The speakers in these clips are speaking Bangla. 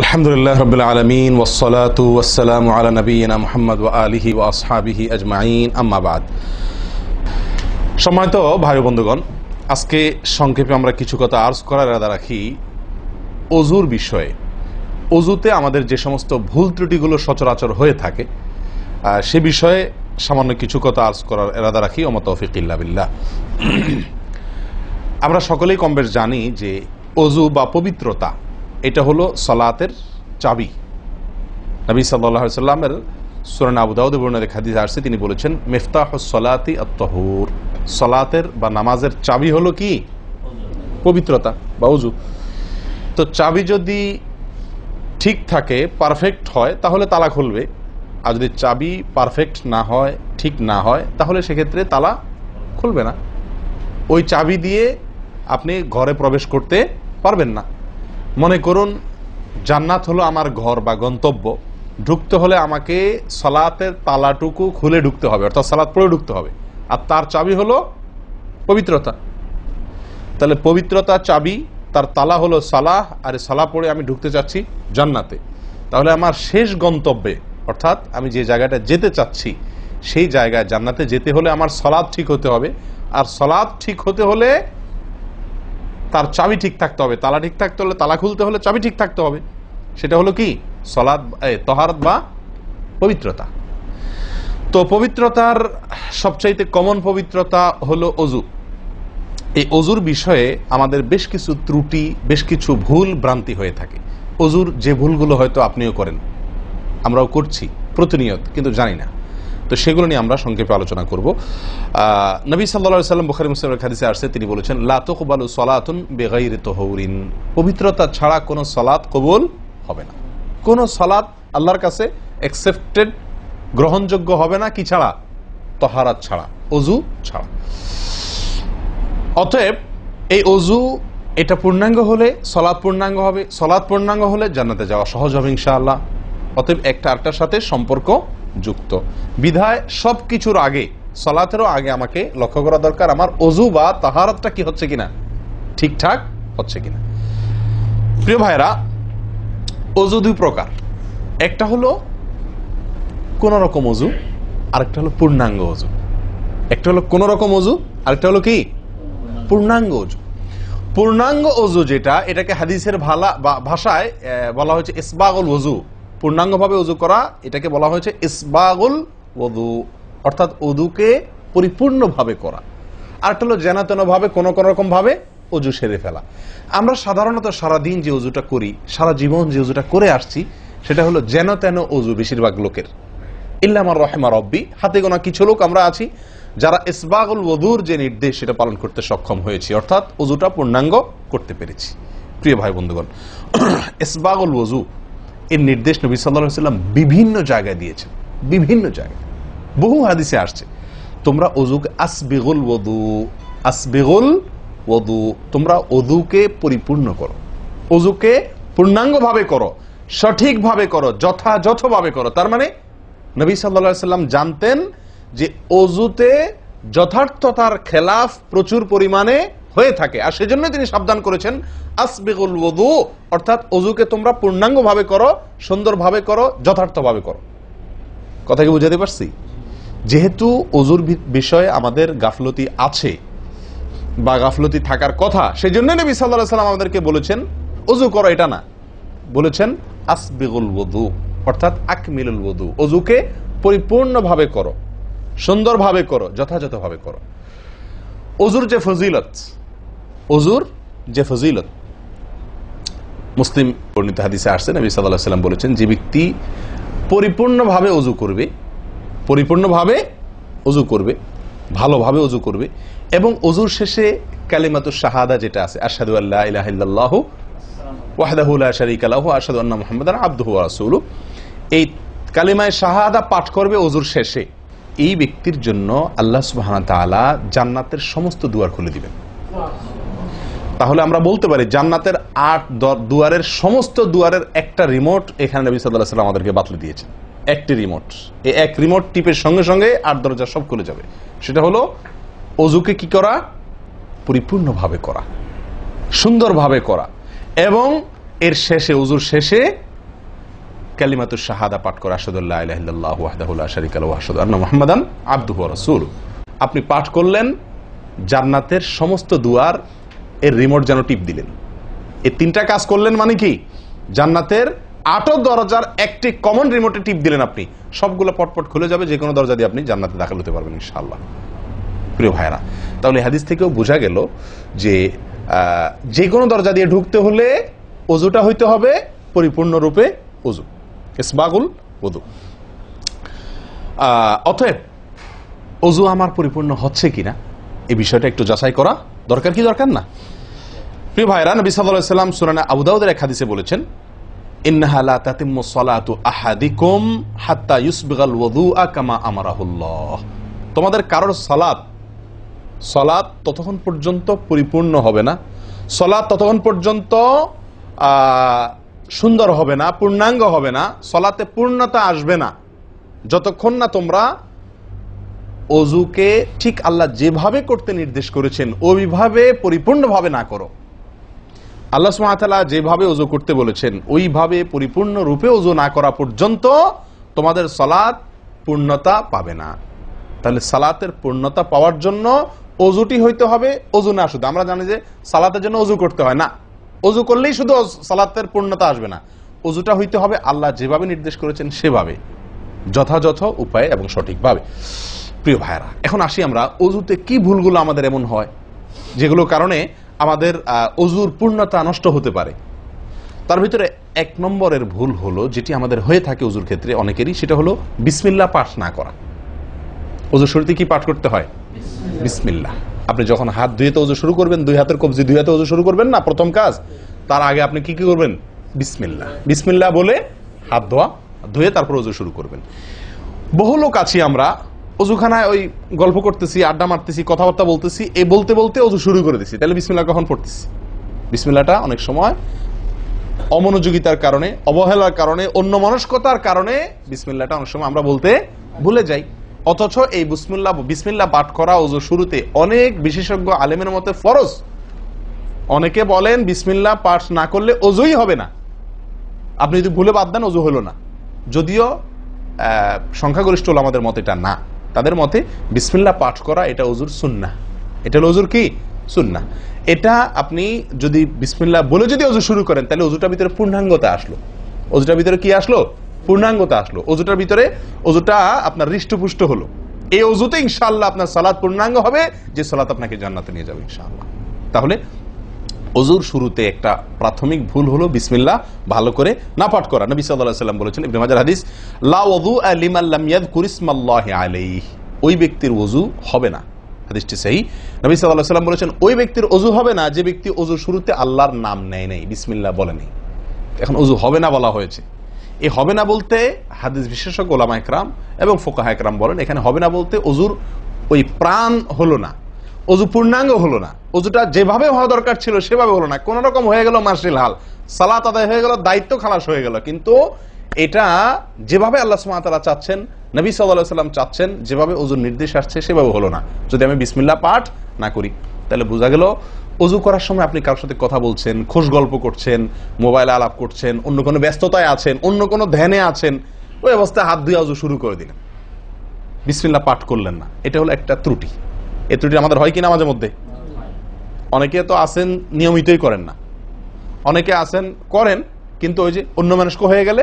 আলহামদুলিল্লাহ রাব্বিল আলামিন ওয়াসসালাতু ওয়াসসালামু আলা নাবিয়িনা মুহাম্মদ ওয়া আলিহি ওয়া আসহাবিহি আজমাইন, আম্মা বাদ। সম্মানিত ভাই বন্ধুগণ, আজকে সংক্ষেপে আমরা কিছু কথা আর্জ করার ইরাদা রাখি ওযুর বিষয়ে। ওযুতে আমাদের যে সমস্ত ভুল ত্রুটিগুলো সচরাচর হয়ে থাকে সে বিষয়ে সামান্য কিছু কথা আর্জ করার ইরাদা রাখি। ওয়া মা তাওফীক ইল্লা বিল্লাহ। আমরা সকলেই কমবেশ জানি যে ওযু বা পবিত্রতা এটা হলো সালাতের চাবি। নবী সাল্লাল্লাহু আলাইহি ওয়াসাল্লামের সূরা আবু দাউদে বর্ণিত হাদিসে আসছে, তিনি বলেছেন মিফতাহুস সালাতি আত-তাহুর, সালাতের বা নামাজের চাবি হলো কি? পবিত্রতা বা ওযু। তো চাবি যদি ঠিক থাকে, পারফেক্ট হয়, তাহলে তালা খুলবে। আর যদি চাবি পারফেক্ট না হয়, ঠিক না হয়, তাহলে সেক্ষেত্রে তালা খুলবে না। ওই চাবি দিয়ে আপনি ঘরে প্রবেশ করতে পারবেন না। মনে করুন জান্নাত হলো আমার ঘর বা গন্তব্য, ঢুকতে হলে আমাকে সালাতের তালাটুকু খুলে ঢুকতে হবে, অর্থাৎ সালাত পড়ে ঢুকতে হবে, আর তার চাবি হলো পবিত্রতা। তাহলে পবিত্রতা চাবি, তার তালা হলো সালাহ, আর সালাহ পড়ে আমি ঢুকতে চাচ্ছি জান্নাতে। তাহলে আমার শেষ গন্তব্যে, অর্থাৎ আমি যে জায়গাটা যেতে চাচ্ছি সেই জায়গায় জান্নাতে যেতে হলে আমার সালাত ঠিক হতে হবে, আর সালাত ঠিক হতে হলে তার চাবি ঠিক থাকতে হবে। তালা ঠিক থাকতে হলে, তালা খুলতে হলে চাবি ঠিক থাকতে হবে। সেটা হলো কি? সালাত, তাহারাত বা পবিত্রতা। তো পবিত্রতার সবচাইতে কমন পবিত্রতা হলো ওযু। এই ওযুর বিষয়ে আমাদের বেশ কিছু ত্রুটি, বেশ কিছু ভুল ভ্রান্তি হয়ে থাকে। ওযুর যে ভুলগুলো হয়তো আপনিও করেন, আমরাও করছি প্রতিনিয়ত, কিন্তু জানি না। তো সেগুলো নিয়ে আমরা সংক্ষেপে আলোচনা করব। নবী সাল্লাল্লাহু আলাইহি ওয়াসাল্লাম বুখারী মুসলিমের হাদিসে আসছে, তিনি বলেছেন লা তুকবালু সালাতুন বিগাইরি তাহুরিন, পবিত্রতা ছাড়া কোনো সালাত কবুল হবে না। কোনো সালাত আল্লাহর কাছে অ্যাকসেপ্টেড, গ্রহণযোগ্য হবে না। কি ছাড়া? তাহারাত ছাড়া, ওযু ছাড়া। অতএব এই ওযু এটা পূর্ণাঙ্গ হলে সালাত পূর্ণাঙ্গ হবে, সালাত পূর্ণাঙ্গ হলে জান্নাতে যাওয়া সহজ হবে ইনশাআল্লাহ। অতএব একটা আরেকটার সাথে সম্পর্ক যুক্ত বিধায় সবকিছুর আগে, সালাতেরও আগে আমাকে লক্ষ্য করা দরকার আমার ওযু বা তাহারাতটা কি হচ্ছে কিনা, ঠিকঠাক হচ্ছে কিনা। প্রিয় ভাইরা, ওযু দুই প্রকার। একটা হলো কোন রকম ওযু, আরেকটা হলো পূর্ণাঙ্গ ওযু। একটা হলো কোন রকম ওযু, আরেকটা হলো কি? পূর্ণাঙ্গ ওযু। পূর্ণাঙ্গ ওযু যেটা, এটাকে হাদিসের ভাষায় বলা হয়েছে ইসবাগুল ওযু। পূর্ণাঙ্গভাবে ওযু করা, এটাকে বলা হয়েছে ইসবাগুল ওযু, অর্থাৎ ওযুকে পরিপূর্ণভাবে করা। আরেকটা হলো যেন তেন ভাবে, কোন কোন রকম ভাবে ওযু সেরে ফেলা। আমরা সাধারণত সারাদিন যে ওযুটা করি, সারা জীবন যে ওযুটা করে আসছি, সেটা হলো যেন তেন ওযু বেশিরভাগ লোকের। ইল্লা মান রাহিমা রব্বি, হাতে গোনা কিছু লোক আমরা আছি যারা ইসবাগুল ওযুর যে নির্দেশ সেটা পালন করতে সক্ষম হয়েছি, অর্থাৎ ওযুটা পূর্ণাঙ্গ করতে পেরেছি। প্রিয় ভাই বন্ধুগণ, ইসবাগুল ওযু এর নির্দেশ নবী সাল্লাল্লাহু আলাইহি ওয়াসাল্লাম বিভিন্ন জায়গায় দিয়েছেন, বিভিন্ন জায়গায় বহু হাদিসে আসছে। তোমরা ওযুকে আসবিগুল ওযু, আসবিগুল ওযু, তোমরা ওযুকে পরিপূর্ণ করো, ওযুকে পূর্ণাঙ্গভাবে করো, সঠিকভাবে করো, যথাযথভাবে করো। তার মানে নবী সাল্লাল্লাহু আলাইহি ওয়াসাল্লাম জানতেন যে ওযুতে যথার্থতার খেলাফ প্রচুর পরিমাণে হয়ে থাকে, আর সেজন্য তিনি সাবধান করেছেন আসবিগুল ওযু, অর্থাৎ ওযুকে তোমরা পূর্ণাঙ্গভাবে করো, সুন্দরভাবে করো, যথার্থভাবে করো। কথা কি বুঝাতে পারছি? যেহেতু ওযুর বিষয়ে আমাদের গাফলতি আছে বা গাফলতি থাকার কথা, সেজন্য নবী সাল্লাল্লাহু আলাইহি ওয়াসাল্লাম আমাদেরকে বলেছেন ওযু করো, এটা না, বলেছেন আসবিগুল ওযু, অর্থাৎ আকমিলুল ওযু, ওযুকে পরিপূর্ণভাবে করো, সুন্দরভাবে করো, যথাযথভাবে করো। ওযুর যে ফজিলত, ওযুর যে ফজিলত মুসলিম বর্ণিত হাদিসে আসছে, নবী সাল্লাল্লাহু আলাইহি ওয়াসাল্লাম বলেছেন যে ব্যক্তি পরিপূর্ণভাবে ওযু করবে, পরিপূর্ণভাবে ওযু করবে, ভালোভাবে ওযু করবে, এবং ওযুর শেষে কালিমাতুশ শাহাদা যেটা আছে, আশহাদু আল্লা ইলাহা ইল্লাল্লাহু ওয়াহদাহু লা শারীকা লাহু ওয়া আশহাদু আন্না মুহাম্মাদান আবদুহু ওয়া রাসূলুহু, এই কালিমায়ে শাহাদা পাঠ করবে ওযুর শেষে, এই ব্যক্তির জন্য আল্লাহ সুবহানাহু ওয়া তাআলা জান্নাতের সমস্ত দুয়ার খুলে দিবেন। তাহলে আমরা বলতে পারি জান্নাতের ৮ দুয়ারের সমস্ত দুয়ারের একটা রিমোট এখানে নবী সাল্লাল্লাহু আলাইহি ওয়াসাল্লাম আমাদেরকে বাতলে দিয়েছেন। একটি রিমোট, এই এক রিমোট টিপের সঙ্গে সঙ্গে ৮ দরজা সব খুলে যাবে। সেটা হলো ওযুকে কি করা? পরিপূর্ণভাবে করা, সুন্দরভাবে করা, এবং এর শেষে, উজুর শেষে কালিমাতুশ শাহাদা পাঠ করে, আশহাদু আল্লা ইলাহা ইল্লাল্লাহু ওয়াহদাহু লা শারীকা লাহু ওয়া আশহাদু আন্না মুহাম্মাদান আবদুহু ওয়া রাসূলুহু। আপনি পাঠ করলেন, জান্নাতের সমস্ত দুয়ার এর রিমোট যেন টিপ দিলেন। এই তিনটা কাজ করলেন মানে কি? জান্নাতের 8 দরজার একটি কমন রিমোটে টিপ দিলেন আপনি, সবগুলো পটপট খুলে যাবে, যে কোনো দরজা দিয়ে আপনি জান্নাতে দাখিল হতে পারবেন ইনশাআল্লাহ। প্রিয় ভাইরা, তাহলে হাদিস থেকেও বোঝা গেল যে যে কোনো দরজা দিয়ে ঢুকতে হলে ওযুটা হইতে হবে পরিপূর্ণরূপে ওযু, ইসবাগুল ওযু। অতএব ওযু আমার পরিপূর্ণ হচ্ছে কিনা এই বিষয়টা একটু যাচাই করা দরকার, কি দরকার না? প্রিয় ভাইরা, নবী সাল্লাল্লাহু আলাইহি ওয়াসাল্লাম সূরা আবু দাউদের এক হাদিসে বলেছেন, ইন্নাহা লা তাতিম্মু সালাতু আহাদিকুম হাত্তা ইউসবিগাল ওযুআ কামা আমারাহুল্লাহ। তোমাদের কারোর সালাত ততক্ষণ পর্যন্ত পরিপূর্ণ হবে না, সালাত ততক্ষণ পর্যন্ত সুন্দর হবে না, পূর্ণাঙ্গ হবে না, সালাতে পূর্ণতা আসবে না, যতক্ষণ না তোমরা ওযুকে ঠিক আল্লাহ যেভাবে করতে নির্দেশ করেছেন ওইভাবে পরিপূর্ণভাবে না করো। আল্লাহ সুবহানাহু ওয়া তাআলা যেভাবে ওযু করতে বলেছেন ওইভাবে পরিপূর্ণ রূপে ওযু না করা পর্যন্ত তোমাদের সালাত পূর্ণতা পাবে না। তাহলে সালাতের পূর্ণতা পাওয়ার জন্য ওযুটি হইতে হবে, ওযু না শুধু। আমরা জানি যে সালাতের জন্য ওযু করতে হয় না, ওযু করলেই শুধু সালাতের পূর্ণতা আসবে না, ওযুটা হইতে হবে আল্লাহ যেভাবে নির্দেশ করেছেন সেভাবে, যথাযথ উপায়ে এবং সঠিকভাবে। প্রিয় ভাইরা, এখন আসি আমরা ওযুতে কি ভুলগুলো আমাদের এমন হয় যেগুলোর কারণে আমাদের ওযুর পূর্ণতা নষ্ট হতে পারে। তার ভিতরে 1 নম্বরের ভুল হলো, যেটি আমাদের হয়ে থাকে ওযুর ক্ষেত্রে অনেকেরই, সেটা হলো বিসমিল্লাহ পাঠ না করা। ওযুর শুরুতে কি পাঠ করতে হয়? বিসমিল্লাহ। আপনি যখন হাত ধুয়ে তো ওযু শুরু করবেন, 2 হাতের কবজি 2 হাতে ওযু শুরু করবেন না, প্রথম কাজ। তার আগে আপনি কি করবেন? বিসমিল্লাহ। বিসমিল্লাহ বলে হাত ধুয়ে তারপর ওযু শুরু করবেন। বহু লোক আছি আমরা, ওযুখানায় ওই গল্প করতেছি, আড্ডা মারতেছি, কথাবার্তা বলতেছি, এই বলতে বলতে ওযু শুরু করে দিছি। তাহলে বিসমিল্লাহ কখন পড়তেছি? বিসমিল্লাহটা অনেক সময় অমনোযোগিতার কারণে, অবহেলার কারণে, অন্যমনস্কতার কারণে বিসমিল্লাহটা অনেক সময় আমরা বলতে ভুলে যাই। অথচ এই বিসমিল্লাহ পাঠ করা ওযু শুরুতে অনেক বিশেষজ্ঞ আলেমের মতে ফরজ। অনেকে বলেন বিসমিল্লাহ পাঠ না করলে ওযুই হবে না, আপনি যদি ভুলে বাদ দেন ওযু হলো না। যদিও সংখ্যাগরিষ্ঠ ওলামাদের মতে এটা না, তাদের মতে বিসমিল্লাহ পাঠ করা এটা ওযুর সুন্নাহ। এটা হলো ওযুর কি? সুন্নাহ। এটা আপনি যদি বিসমিল্লাহ বলে যদি ওযু শুরু করেন তাহলে ওযুটার ভিতরে পূর্ণাঙ্গতা আসলো। ওযুটার ভিতরে কি আসলো? পূর্ণাঙ্গতা আসলো। ওযুটার ভিতরে ওযুটা আপনার হৃষ্টপুষ্ট হলো। এই ওযুতে ইনশাআল্লাহ আপনার সালাত পূর্ণাঙ্গ হবে, যে সালাত আপনাকে জান্নাতে নিয়ে যাবে ইনশাআল্লাহ। তাহলে ওযুর শুরুতে একটা প্রাথমিক ভুল হলো বিসমিল্লাহ ভালো করে না পাঠ করা। নবী সাল্লাল্লাহু আলাইহি ওয়াসাল্লাম বলেছেন, ইবনে মাজাহ হাদিস, লা ওযুআ লিমান লাম ইয়াযকুর ইসমাল্লাহি আলাইহি। ওই ব্যক্তির ওযু হবে না, হাদিসটি সহিহ। নবী সাল্লাল্লাহু আলাইহি ওয়াসাল্লাম বলেছেন, ওই ব্যক্তির ওযু হবে না যে ব্যক্তি ওযুর শুরুতে আল্লাহর নাম নেয় নাই, বিসমিল্লাহ বলে নাই। এখন ওযু হবে না বলা হয়েছে। এই হবে না বলতে হাদিস বিশেষজ্ঞ ওলামা ইকরাম এবং ফুকাহা ইকরাম বলেন, এখানে হবে না বলতে ওযুর ওই প্রাণ হলো না, ওযু পূর্ণাঙ্গ হলো না, ওযুটা যেভাবে হওয়া দরকার ছিল সেভাবে হলো না। কোন রকম হয়ে গেল মার্শাল হাল, সালাত আদায় হয়ে গেল, দায়িত্ব খালাস হয়ে গেল, কিন্তু এটা যেভাবে আল্লাহ সুবহানাহু ওয়া তাআলা চাচ্ছেন, নবী সাল্লাল্লাহু আলাইহি ওয়াসাল্লাম চাচ্ছেন, যেভাবে ওযুর নির্দেশ আসছে সেভাবে হলো না। যদি আমি বিসমিল্লাহ পাঠ না করি, তাহলে বোঝা গেল ওযু করার সময় আপনি কারোর সাথে কথা বলছেন, খোশ গল্প করছেন, মোবাইলে আলাপ করছেন, অন্য কোনো ব্যস্ততায় আছেন, অন্য কোনো ধ্যানে আছেন, ওই অবস্থায় হাত ধুয়ে ওযু শুরু করে দিলেন, বিসমিল্লাহ পাঠ করলেন না। এটা হলো একটা ত্রুটি। এই ত্রুটি আমাদের হয় কিনা মাঝে মধ্যে? অনেকে তো আছেন নিয়মিতই করেন না, অনেকে আছেন করেন কিন্তু ওই যে অন্য মানুষ হয়ে গেলে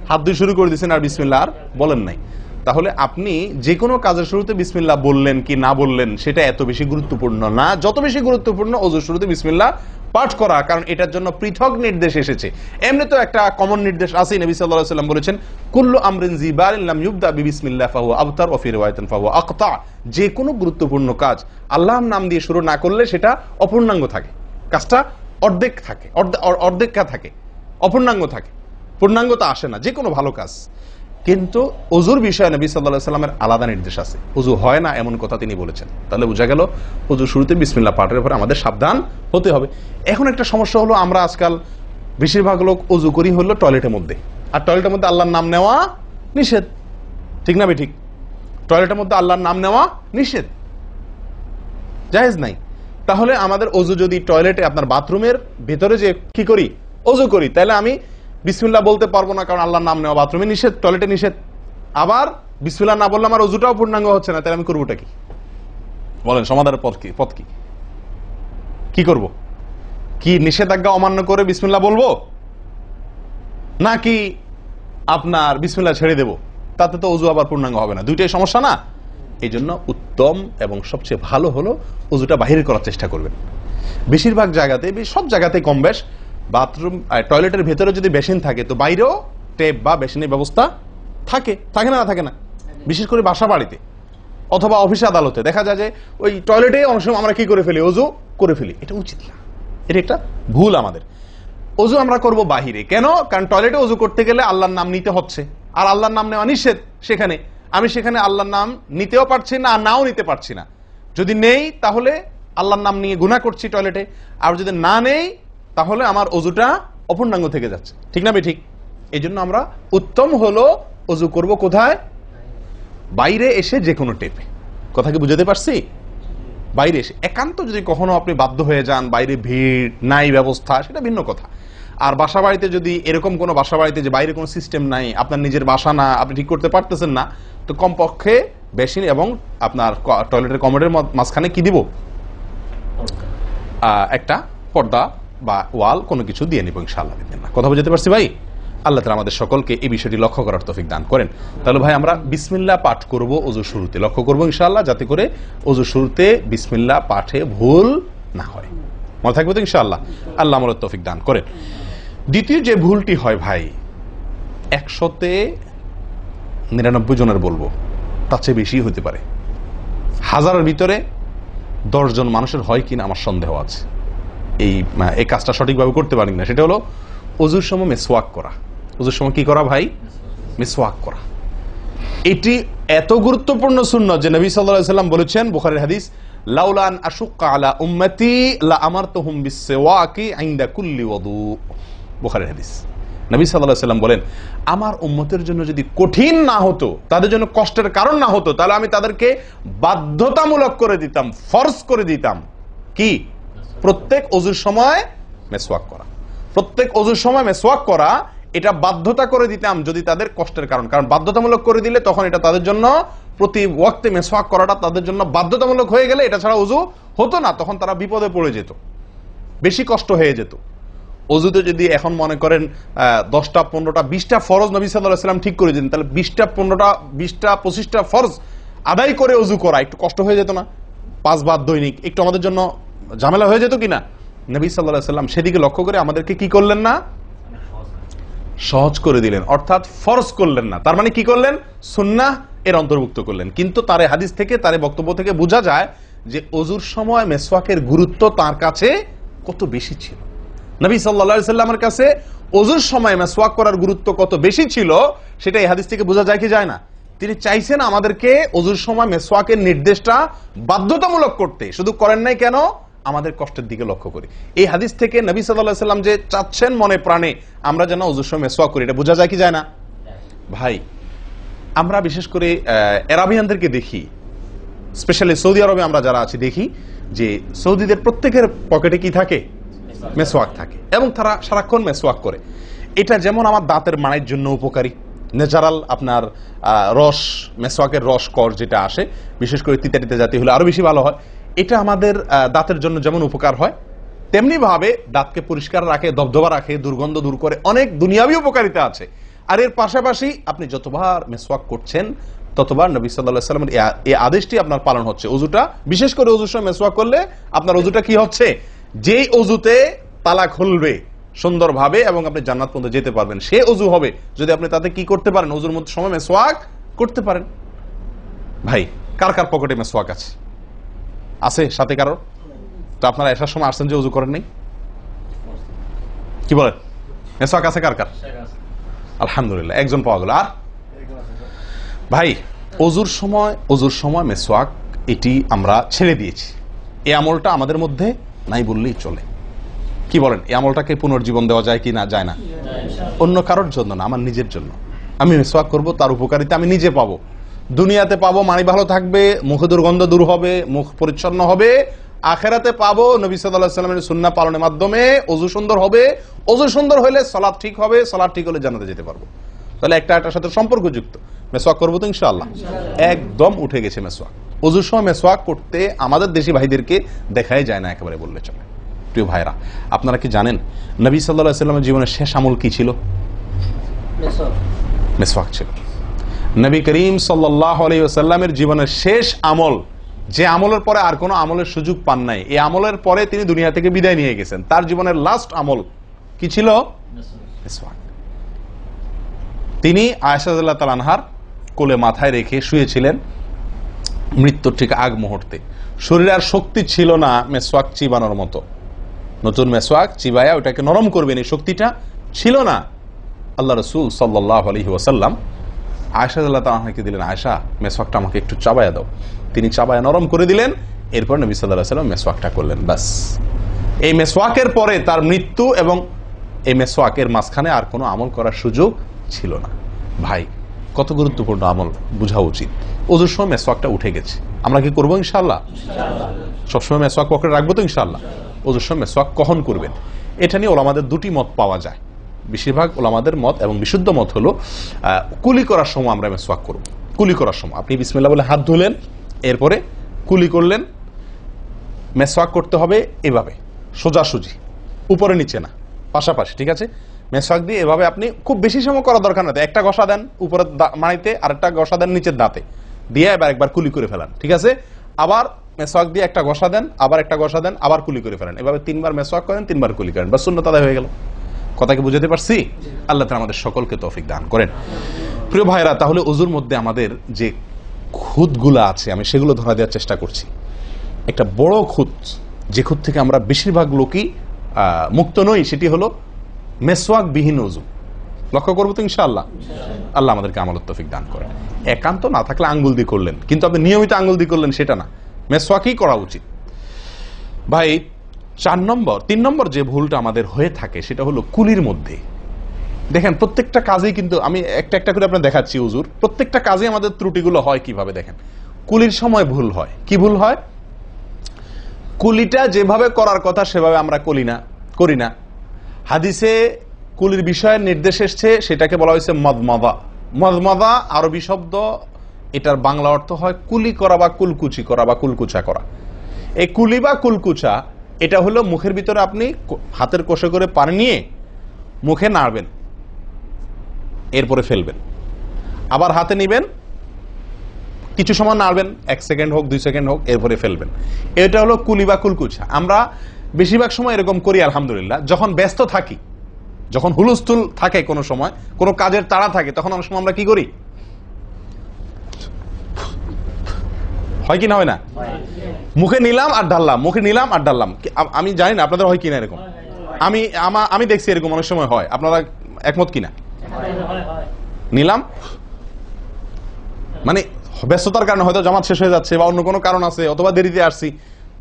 হাত ধুয়ে শুরু করে দিয়েছেন আর বিসমিল্লাহ আর বলেন নাই। তাহলে আপনি যে কোনো কাজের শুরুতে বিসমিল্লাহ বললেন কি না বললেন সেটা এত বেশি গুরুত্বপূর্ণ না, যত বেশি গুরুত্বপূর্ণ ওযুর শুরুতে বিসমিল্লাহ পাঠ করা, কারণ এটার জন্য পৃথক নির্দেশ এসেছে। এমনি তো একটা কমন নির্দেশ আছে, নবী সাল্লাল্লাহু আলাইহি ওয়াসাল্লাম বলেছেন, কুল্লু আমরিন জিবারিন লাম ইউবদা বিবিসমিল্লাহ ফাহুয়া আবতার ওয়া ফি রিওয়ায়াতিন ফাহুয়া আকতা। যে কোনো গুরুত্বপূর্ণ কাজ আল্লাহর নাম দিয়ে শুরু না করলে সেটা অপূর্ণাঙ্গ থাকে, কাজটা অর্ধেক থাকে, অর্ধেকা থাকে, অপূর্ণাঙ্গ থাকে, পূর্ণাঙ্গতা আসে না যে কোনো ভালো কাজ। কিন্তু ওযুর বিষয়ে নবী সাল্লাল্লাহু আলাইহি ওয়াসাল্লামের আলাদা নির্দেশ আছে, ওযু হয় না এমন কথা তিনি বলেছেন। তাহলে বোঝা গেল ওযুর শুরুতে বিসমিল্লাহ পাঠের উপরে আমাদের সাবধান হতে হবে। এখন একটা সমস্যা হলো, আমরা আজকাল বেশিরভাগ লোক ওযু করি হলো টয়লেটের মধ্যে, আর টয়লেটের মধ্যে আল্লাহর নাম নেওয়া নিষেধ, ঠিক না ঠিক? টয়লেটের মধ্যে আল্লাহর নাম নেওয়া নিষেধ, জায়েজ নাই। তাহলে আমাদের ওযু যদি টয়লেটে আপনার বাথরুমের ভেতরে যে কি করি অজু করি, তাহলে আমি বিসমিল্লাহ বলতে পারবো না, কারণ আল্লাহর নাম নেওয়া বাথরুমে নিষেধ, টয়লেটে নিষেধ। আবার বিসমিল্লাহ না বললে আমার অজুটাও পূর্ণাঙ্গ হচ্ছে না, তাহলে আমি করবোটা কি? বলেন সমাধানের পথ কি? কি করব? কি নিষেধাজ্ঞা অমান্য করে বিসমিল্লাহ বলবো, নাকি আপনার বিসমিল্লাহ ছেড়ে দেব? তাতে তো অজু আবার পূর্ণাঙ্গ হবে না, দুইটাই সমস্যা না? এই জন্য উত্তম এবং সবচেয়ে ভালো হলো অজুটা বাহিরে করার চেষ্টা করবেন। বেশিরভাগ জায়গাতে, সব জায়গাতে কম বেশ, বাথরুম টয়লেটের ভেতরে যদি বেসিন থাকে তো বাইরেও টেপ বা বেসিনের ব্যবস্থা থাকে, থাকে না? থাকে না? বিশেষ করে বাসা বাড়িতে অথবা অফিস আদালতে দেখা যায় যে ওই টয়লেটে অনেক সময় আমরা কি করে ফেলি, অজু করে ফেলি। এটা উচিত না, এটা একটা ভুল আমাদের। অজু আমরা করব বাহিরে। কেন? কারণ টয়লেটে অজু করতে গেলে আল্লাহর নাম নিতে হচ্ছে, আর আল্লাহর নাম নেওয়া নিষেধ। সেখানে আমি আল্লাহর নাম নিতেও পারছি না, নাও নিতে পারছি না। যদি নেই তাহলে আল্লাহর নাম নিয়ে গুনাহ করছি টয়লেটে, আর যদি না নেই তাহলে আমার অজুটা অপূর্ণাঙ্গ থেকে যাচ্ছে। ঠিক না ঠিক? এই জন্য আমরা উত্তম হলো অজু করব কোথায়? বাইরে এসে যে কোনো টেপে। কথা কি বুঝাতে পারছি? বাইরে এসে একান্ত যদি কখনো আপনি বাধ্য হয়ে যান, বাইরে ভিড় নাই, ব্যবস্থা, সেটা ভিন্ন কথা। আর বাসা বাড়িতে যদি এরকম কোনো বাসা বাড়িতে যে বাইরে কোনো সিস্টেম নাই, আপনার নিজের বাসা না, আপনি ঠিক করতে পারতেছেন না, তো কমপক্ষে বেসিন এবং আপনার টয়লেটের কমোডের মাঝখানে কি দিব? একটা পর্দা বা ওয়াল কোনো কিছু দিয়ে নিব ইনশাআল্লাহ। কথা বুঝতে পারছি ভাই? আল্লাহ তাআলা আমাদের সকলকে এই বিষয়টি লক্ষ্য করার তৌফিক দান করেন। তাহলে ভাই আমরা বিসমিল্লাহ পাঠ করব অজু শুরুতে, লক্ষ্য করব ইনশাআল্লাহ, যাতে করে অজু শুরুতে বিসমিল্লাহ পাঠে ভুল না হয়। মনে থাকবে তো ইনশাআল্লাহ? আল্লাহ আমাদের তৌফিক দান করেন। দ্বিতীয় যে ভুলটি হয় ভাই, 199 জনের বলবো, তার চেয়ে বেশি হতে পারে, হাজারের ভিতরে 10 জন মানুষের হয় কিনা আমার সন্দেহ আছে এই কাজটা সঠিকভাবে করতে পারি না। সেটা হলো অজুর সময় মেসওয়াক করা। অজুর সময় কি করা ভাই? মেসওয়াক করা। এটি এত গুরুত্বপূর্ণ সুন্নাত যে নবী সাল্লাল্লাহু আলাইহি ওয়াসাল্লাম বলেছেন, বুখারীর হাদিস, লাউলা আন আশুক্কা আলা উম্মতি লা আমারতুহুম বিসওয়াকি ইনদা কুল্লি ওযু। বুখারীর হাদিস। নবী সাল্লাল্লাহু আলাইহি ওয়াসাল্লাম বলেন, আমার উম্মতের জন্য যদি কঠিন না হতো, তাদের জন্য কষ্টের কারণ না হতো, তাহলে আমি তাদেরকে বাধ্যতামূলক করে দিতাম, ফরজ করে দিতাম কি? প্রত্যেক অজুর সময় মেসওয়াক করা। প্রত্যেক অজুর সময় মেসওয়াক করা, এটা বাধ্যতা করে দিতাম যদি তাদের কষ্টের কারণ। কারণ বাধ্যতামূলক করে দিলে তখন এটা তাদের জন্য, প্রতি ওয়াক্তে মেসওয়াক করাটা তাদের জন্য বাধ্যতামূলক হয়ে গেলে এটা ছাড়া অজু হতো না, তখন তারা বিপদে পড়ে যেত, বেশি কষ্ট হয়ে যেত। অজুতে যদি এখন মনে করেন 10টা 15টা 20টা ফরজ নবী সাল্লাল্লাহু আলাইহি ওয়াসাল্লাম ঠিক করে দিন, তাহলে 20টা 15টা 20টা 25টা ফরজ আদায় করে অজু করা একটু কষ্ট হয়ে যেত না? 5 বার দৈনিক একটু আমাদের জন্য ঝামেলা হয়ে যেত কিনা? নবী সাল্লাল্লাহু আলাইহি ওয়াসাল্লাম সেদিকে লক্ষ্য করে আমাদেরকে কি করলেন না? সহজ করে দিলেন, অর্থাৎ ফরজ করলেন না। তার মানে কি করলেন? সুন্নাহ এর অন্তর্ভুক্ত করলেন। কিন্তু তার হাদিস থেকে, তার বক্তব্য থেকে বোঝা যায় যে অজুর সময় মেসওয়াকের গুরুত্ব তার কাছে কত বেশি ছিল। নবী সাল্লাল্লাহু আলাইহি ওয়াসাল্লামের কাছে অজুর সময় মেসওয়াক করার গুরুত্ব কত বেশি ছিল, সেটা এই হাদিস থেকে বোঝা যায় কি যায় না? তিনি চাইছেন আমাদেরকে অজুর সময় মেসওয়াকের নির্দেশটা বাধ্যতামূলক করতে। শুধু করেন নাই কেন? আমাদের কষ্টের দিকে লক্ষ্য করি। এই হাদিস থেকে নবী সাল্লাল্লাহু আলাইহি ওয়াসাল্লাম যে চাচ্ছেন মনে প্রাণে আমরা যেন অজুর সময় মেসওয়াক করি, এটা বোঝা যায় কি যায় না? ভাই আমরা বিশেষ করে আরবিয়ানদেরকে দেখি, স্পেশালি সৌদি আরবে আমরা যারা আছি দেখি যে সৌদিদের প্রত্যেকের পকেটে কি থাকে? মেসওয়াক থাকে, এবং তারা সারাক্ষণ মেসওয়াক করে। এটা যেমন আমার দাঁতের মাড়ির জন্য উপকারী, ন্যাচারাল আপনার রস, মেসওয়াকের রস কর যেটা আসে, বিশেষ করে তিতা জাতীয় হলে আরো বেশি ভালো হয়। এটা আমাদের দাঁতের জন্য যেমন উপকার হয়, তেমনি ভাবে দাঁতকে পরিষ্কার রাখে, দবদবা রাখে, দুর্গন্ধ দূর করে, অনেক দুনিয়াবী উপকারিতা আছে। আর এর পাশাপাশি আপনি যতবার মেসওয়াক করছেন ততবার নবী সাল্লাল্লাহু আলাইহি ওয়াসাল্লামের এই আদেশটি আপনার পালন হচ্ছে। অজুটা, বিশেষ করে অজুর সময় মেসওয়াক করলে আপনার অজুটা কি হচ্ছে? যেই অজুতে তালা খুলবে সুন্দরভাবে এবং আপনি জান্নাত পর্যন্ত যেতে পারবেন, সে অজু হবে যদি আপনি তাতে কি করতে পারেন? অজুর মধ্যে সময় মেসওয়াক করতে পারেন। ভাই কার কার পকেটে মেসওয়াক আছে? আছে সাথে কারো? তো আপনারা আসার সময় আসছেন যে অজু করেন নাই? কি বলেন? মেসওয়াক আছে কার কার? আলহামদুলিল্লাহ, একজন পাওয়া গেল। আর ভাই অজুর সময় মেসওয়াক, এটি আমরা ছেড়ে দিয়েছি। এই আমলটা আমাদের মধ্যে নাই বললেই চলে। কি বলেন? এই আমলটাকে পুনর্জীবন দেওয়া যায় কি না? যায় না? অন্য কারোর জন্য না, আমার নিজের জন্য। আমি মেসওয়াক করব, তার উপকারিতা আমি নিজে পাবো, দুনিয়াতে পাবো, মানি ভালো থাকবে, মুখে দুর্গন্ধ দূর হবে, মুখ পরিচ্ছন্ন হবে, আখেরাতে পাবো নবী সাল্লাল্লাহু আলাইহি ওয়াসাল্লামের সুন্নাহ পালনের মাধ্যমে। ওযু সুন্দর হবে, ওযু সুন্দর হলে সালাত ঠিক হবে, সালাত ঠিক হলে জান্নাতে যেতে পারবো। তাহলে একটা একটার সাথে সম্পর্কযুক্ত। মেসওয়াক করবো তো ইনশাআল্লাহ? একদম উঠে গেছে মেসওয়াক। ওযুর সময় মেসওয়াক করতে আমাদের দেশি ভাইদেরকে দেখাই যায় না একেবারে বললে চলে। প্রিয় ভাইরা, আপনারা কি জানেন নবী সাল্লাল্লাহু আলাইহি ওয়াসাল্লামের জীবনের শেষ আমল কি ছিল? মেসওয়াক ছিল। নবী করিম সাল্লাল্লাহু আলাইহি ওয়াসাল্লামের জীবনের শেষ আমল, যে আমলের পরে আর কোনো আমলের সুযোগ পান নাই, এই আমলের পরে তিনি দুনিয়া থেকে বিদায় নিয়ে গেছেন। তার জীবনের লাস্ট আমল কি ছিল? মেসওয়াক। তিনি আয়েশা রাদিয়াল্লাহু তাআলা আনহার কোলে মাথায় রেখে শুয়েছিলেন মৃত্যুর ঠিক আগ মুহূর্তে। শরীরে আর শক্তি ছিল না মেসওয়াক চিবানোর মতো। নতুন মেসওয়াক চিবায়া ওটাকে নরম করবেন, এই শক্তিটা ছিল না। আল্লাহ রাসূল সাল্লাল্লাহু আলাইহি ওয়াসাল্লাম আয়েশা রাদিয়াল্লাহু তাআলা আনহাকে দিলেন, আয়েশা মেসওয়াকটা আমাকে একটু চাবায়া দাও। তিনি চাবায়া নরম করে দিলেন। এরপর নবী সাল্লাল্লাহু আলাইহি ওয়াসাল্লাম মেসওয়াকটা করলেন। বাস, এই মেসওয়াকের পরে তার মৃত্যু এবং এই মেসওয়াকের মাঝখানে আর কোনো আমল করার সুযোগ ছিল না। ভাই, কত গুরুত্বপূর্ণ আমল বোঝা উচিত। ওযুর সময় মেসওয়াকটা উঠে গেছে, আমরা কি করবো ইনশাআল্লাহ? সবসময় মেসওয়াক পকেটে রাখবো তো ইনশাআল্লাহ? ওযুর সময় মেসওয়াক কখন করবেন, এটা নিয়ে ওলামাদের দুটি মত পাওয়া যায়। বেশিরভাগ ওলামাদের মত এবং বিশুদ্ধ মত হলো কুলি করার সময় আমরা মেসওয়াক করব। কুলি করার সময় আপনি বিসমিল্লাহ বলে হাত ধুলেন, এরপরে কুলি করলেন। মেসওয়াক করতে হবে এভাবে, সোজাসুজি, উপরে নিচে না, পাশাপাশি, ঠিক আছে? মেসওয়াক দিয়ে এভাবে আপনি খুব বেশি সময় করা দরকার না, একটা ঘষা দেন উপরের মাড়িতে, আরেকটা ঘষা দেন নিচের দাঁতে, দিয়ে এবার একবার কুলি করে ফেলান, ঠিক আছে? আবার মেসওয়াক দিয়ে একটা ঘষা দেন, আবার একটা ঘষা দেন, আবার কুলি করে ফেলেন। এভাবে 3 বার মেসওয়াক করেন, 3 বার কুলি করেন, বাস সুন্নাত আদায় হয়ে গেল। কথা কি বুঝাতে পারছি? আল্লাহ তাআলা আমাদের সকলকে তৌফিক দান করেন। প্রিয় ভাইরা, তাহলে ওযুর মধ্যে আমাদের যে খুঁতগুলা আছে আমি সেগুলো ধরা দেওয়ার চেষ্টা করছি। একটা বড় খুঁত, যে খুঁত থেকে আমরা বেশিরভাগ লোকই মুক্ত নই, সেটি হলো মেসওয়াক বিহীন ওযু। লক্ষ্য করবো তো ইনশাআল্লাহ? আল্লাহ আমাদেরকে আমলের তৌফিক দান করেন। একান্ত না থাকলে আঙ্গুল দিয়ে করলেন, কিন্তু আপনি নিয়মিত আঙ্গুল দিয়ে করলেন সেটা না, মেসওয়াকই করা উচিত। ভাই, 3 নম্বর যে ভুলটা আমাদের হয়ে থাকে সেটা হলো কুলির মধ্যে। দেখেন প্রত্যেকটা কাজেই, কিন্তু আমি একটা একটা করে আপনার দেখাচ্ছি ওযুর প্রত্যেকটা কাজে আমাদের ত্রুটিগুলো হয় কিভাবে। দেখেন, কুলির সময় ভুল হয়। কি ভুল হয়? কুলিটা যেভাবে করার কথা সেভাবে আমরা করি না। হাদিসে কুলির বিষয়ে নির্দেশ এসছে, সেটাকে বলা হয়েছে মদমাদা। মদমাদা আরবি শব্দ, এটার বাংলা অর্থ হয় কুলি করা বা কুলকুচি করা বা কুলকুচা করা। এই কুলি বা কুলকুচা এটা হলো মুখের ভিতরে আপনি হাতের কোষে করে পানি নিয়ে মুখে নাড়বেন, এরপরে ফেলবেন, আবার হাতে নিবেন, কিছু সময় নাড়বেন, 1 সেকেন্ড হোক 2 সেকেন্ড হোক, এরপরে ফেলবেন। এটা হলো কুলি বা কুলকুচা। আমরা বেশিরভাগ সময় এরকম করি আলহামদুলিল্লাহ। যখন ব্যস্ত থাকি, যখন হুলস্থুল থাকে, কোনো সময় কোনো কাজের তাড়া থাকে, তখন অনেক সময় আমরা কি করি? হয় কি না হয় না? মুখে নিলাম আর ঢাললাম, মুখে নিলাম আর ঢাললাম। আমি জানি না আপনাদের হয় কিনা এরকম। আমি দেখছি এরকম অনেক সময় হয়। আপনারা একমত কিনা? নিলাম মানে ব্যস্ততার কারণে হয়তো জামাত শেষ হয়ে যাচ্ছে বা অন্য কোনো কারণ আছে, অথবা দেরিতে আসছি,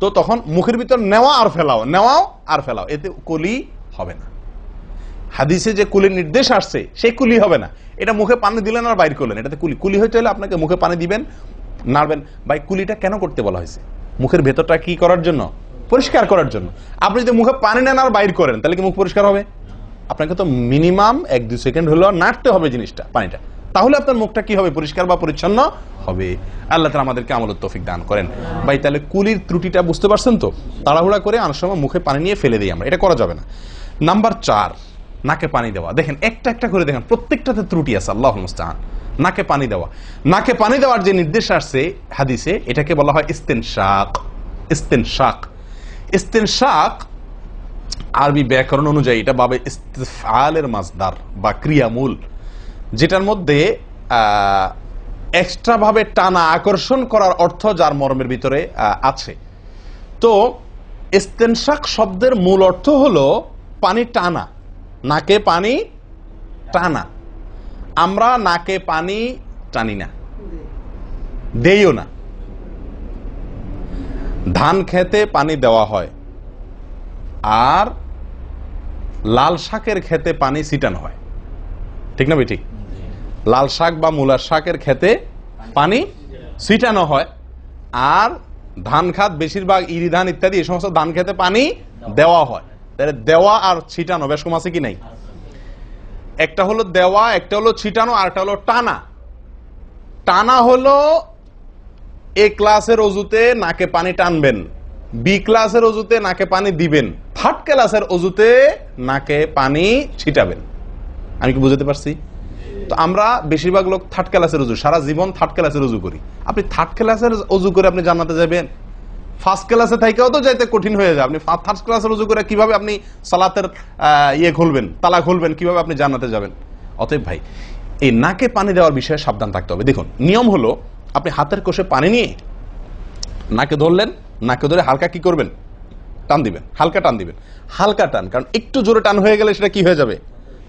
তো তখন মুখের ভিতর নেওয়া আর ফেলাও, নেওয়াও আর ফেলাও, এতে কুলি হবে না। হাদিসে যে কুলির নির্দেশ আসছে সেই কুলি হবে না। এটা মুখে পানি দিলেন আর বাইর করলেন, এটাতে কুলি হইতে হলে আপনাকে মুখে পানি দিবেন, নাড়বেন। ভাই, কুলিটা কেন করতে বলা হয়েছে? মুখের ভেতরটা কি করার জন্য? পরিষ্কার করার জন্য। আপনি যদি মুখে পানি নেন আর বাইর করেন, তাহলে কি মুখ পরিষ্কার হবে? আপনাকে তো মিনিমাম 1-2 সেকেন্ড হলেও নাড়তে হবে জিনিসটা, পানিটা, তাহলে আপনার মুখটা কি হবে? পরিষ্কার বা পরিচ্ছন্ন হবে। আল্লাহ তাআলা আমাদেরকে আমলের তৌফিক দান করেন। ভাই, তাহলে কুলির ত্রুটিটা বুঝতে পারছেন তো? তাড়াহুড়া করে অনেক সময় মুখে পানি নিয়ে ফেলে দিই আমরা, এটা করা যাবে না। নাম্বার 4, নাকে পানি দেওয়া। দেখেন একটা একটা করে দেখেন, প্রত্যেকটাতে ত্রুটি আছে। আল্লাহুল মুস্তাআন। নাকে পানি দেওয়া, নাকে পানি দেওয়ার যে নির্দেশ আসছে হাদিসে, এটাকে বলা হয় ইস্তেনশাক। ইস্তেনশাক, ইস্তেনশাক আরবি ব্যাকরণ অনুযায়ী এটা বাবে ইস্তিফআলের মাসদার বা ক্রিয়ামূল, যেটার মধ্যে এক্সট্রা ভাবে টানা, আকর্ষণ করার অর্থ যার মর্মের ভিতরে আছে। তো ইস্তেনশাক শব্দের মূল অর্থ হলো পানি টানা, নাকে পানি টানা। আমরা নাকে পানি টানি না, দেইও না। ধান খেতে পানি দেওয়া হয়, আর লাল শাকের খেতে পানি ছিটানো হয়, ঠিক না? ঠিক। লাল শাক বা মূলার শাকের খেতে পানি ছিটানো হয়, আর ধান খাত বেশিরভাগ ইরি ধান ইত্যাদি এই সমস্ত ধান খেতে পানি দেওয়া হয়। তাহলে দেওয়া আর ছিটানো বেশ কম আছে কি নাই? একটা হলো দেওয়া, একটা হলো ছিটানো, আর একটা হলো টানা। টানা হলো এ ক্লাসের অজুতে নাকে পানি টানবেন, বি ক্লাসের অজুতে নাকে পানি দিবেন, থার্ড ক্লাসের অজুতে নাকে পানি ছিটাবেন। আমি কি বুঝতে পারছি? তো আমরা বেশিরভাগ লোক থার্ড ক্লাসের অজু, সারা জীবন থার্ড ক্লাসের অজু করি। আপনি থার্ড ক্লাসের অজু করে আপনি জান্নাতে যাবেন? ফার্স্ট ক্লাসে থাকেও তো যাইতে কঠিন হয়ে যায়। আপনি থার্ড ক্লাসের অজু করে কিভাবে আপনি সালাতের খুলবেন, তালা খুলবেন, কিভাবে আপনি জান্নাতে যাবেন? অতএব ভাই, এই নাকে পানি দেওয়ার বিষয়ে সাবধান থাকতে হবে। দেখুন, নিয়ম হলো আপনি হাতের কোষে পানি নিয়ে নাকে ধরলেন, নাকে ধরে হালকা কি করবেন? টান দিবেন, হালকা টান দিবেন, হালকা টান। কারণ একটু জোরে টান হয়ে গেলে সেটা কি হয়ে যাবে?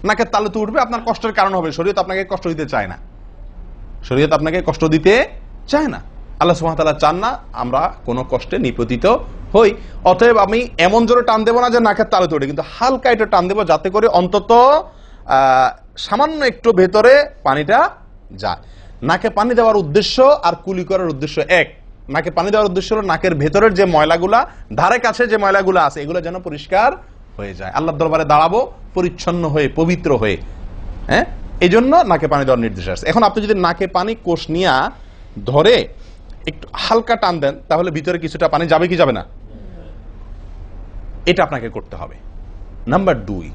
নাকের তালুতে উঠবে, আপনার কষ্টের কারণ হবে। শরীয়ত আপনাকে কষ্ট দিতে চায় না, শরীয়ত আপনাকে কষ্ট দিতে চায় না। আল্লাহ সুবহানাহু ওয়া তাআলা চান না আমরা কোনো কষ্টে নিপতিত হই। অতএব আমি এমন জোরে টান দেবো না যে নাকের তালুতে ওঠে, কিন্তু হালকা একটু টান দেবো যাতে করে অন্তত সামান্য একটু ভেতরে পানিটা যায়। নাকে পানি দেওয়ার উদ্দেশ্য আর কুলি করার উদ্দেশ্য এক। নাকে পানি দেওয়ার উদ্দেশ্য হলো নাকের ভেতরের যে ময়লাগুলা, ধারে কাছে যে ময়লাগুলা আছে, এগুলো যেন পরিষ্কার হয়ে যায়। আল্লাহর দরবারে দাঁড়াবো পরিচ্ছন্ন হয়ে, পবিত্র হয়ে। হ্যাঁ, এই জন্য নাকে পানি দেওয়ার নির্দেশ আছে। এখন আপনি যদি নাকে পানি কোষ নিয়া ধরে একটু হালকা টান দেন, তাহলে ভিতরে কিছুটা পানি যাবে কি যাবে না? এটা আপনাকে করতে হবে। নাম্বার 2,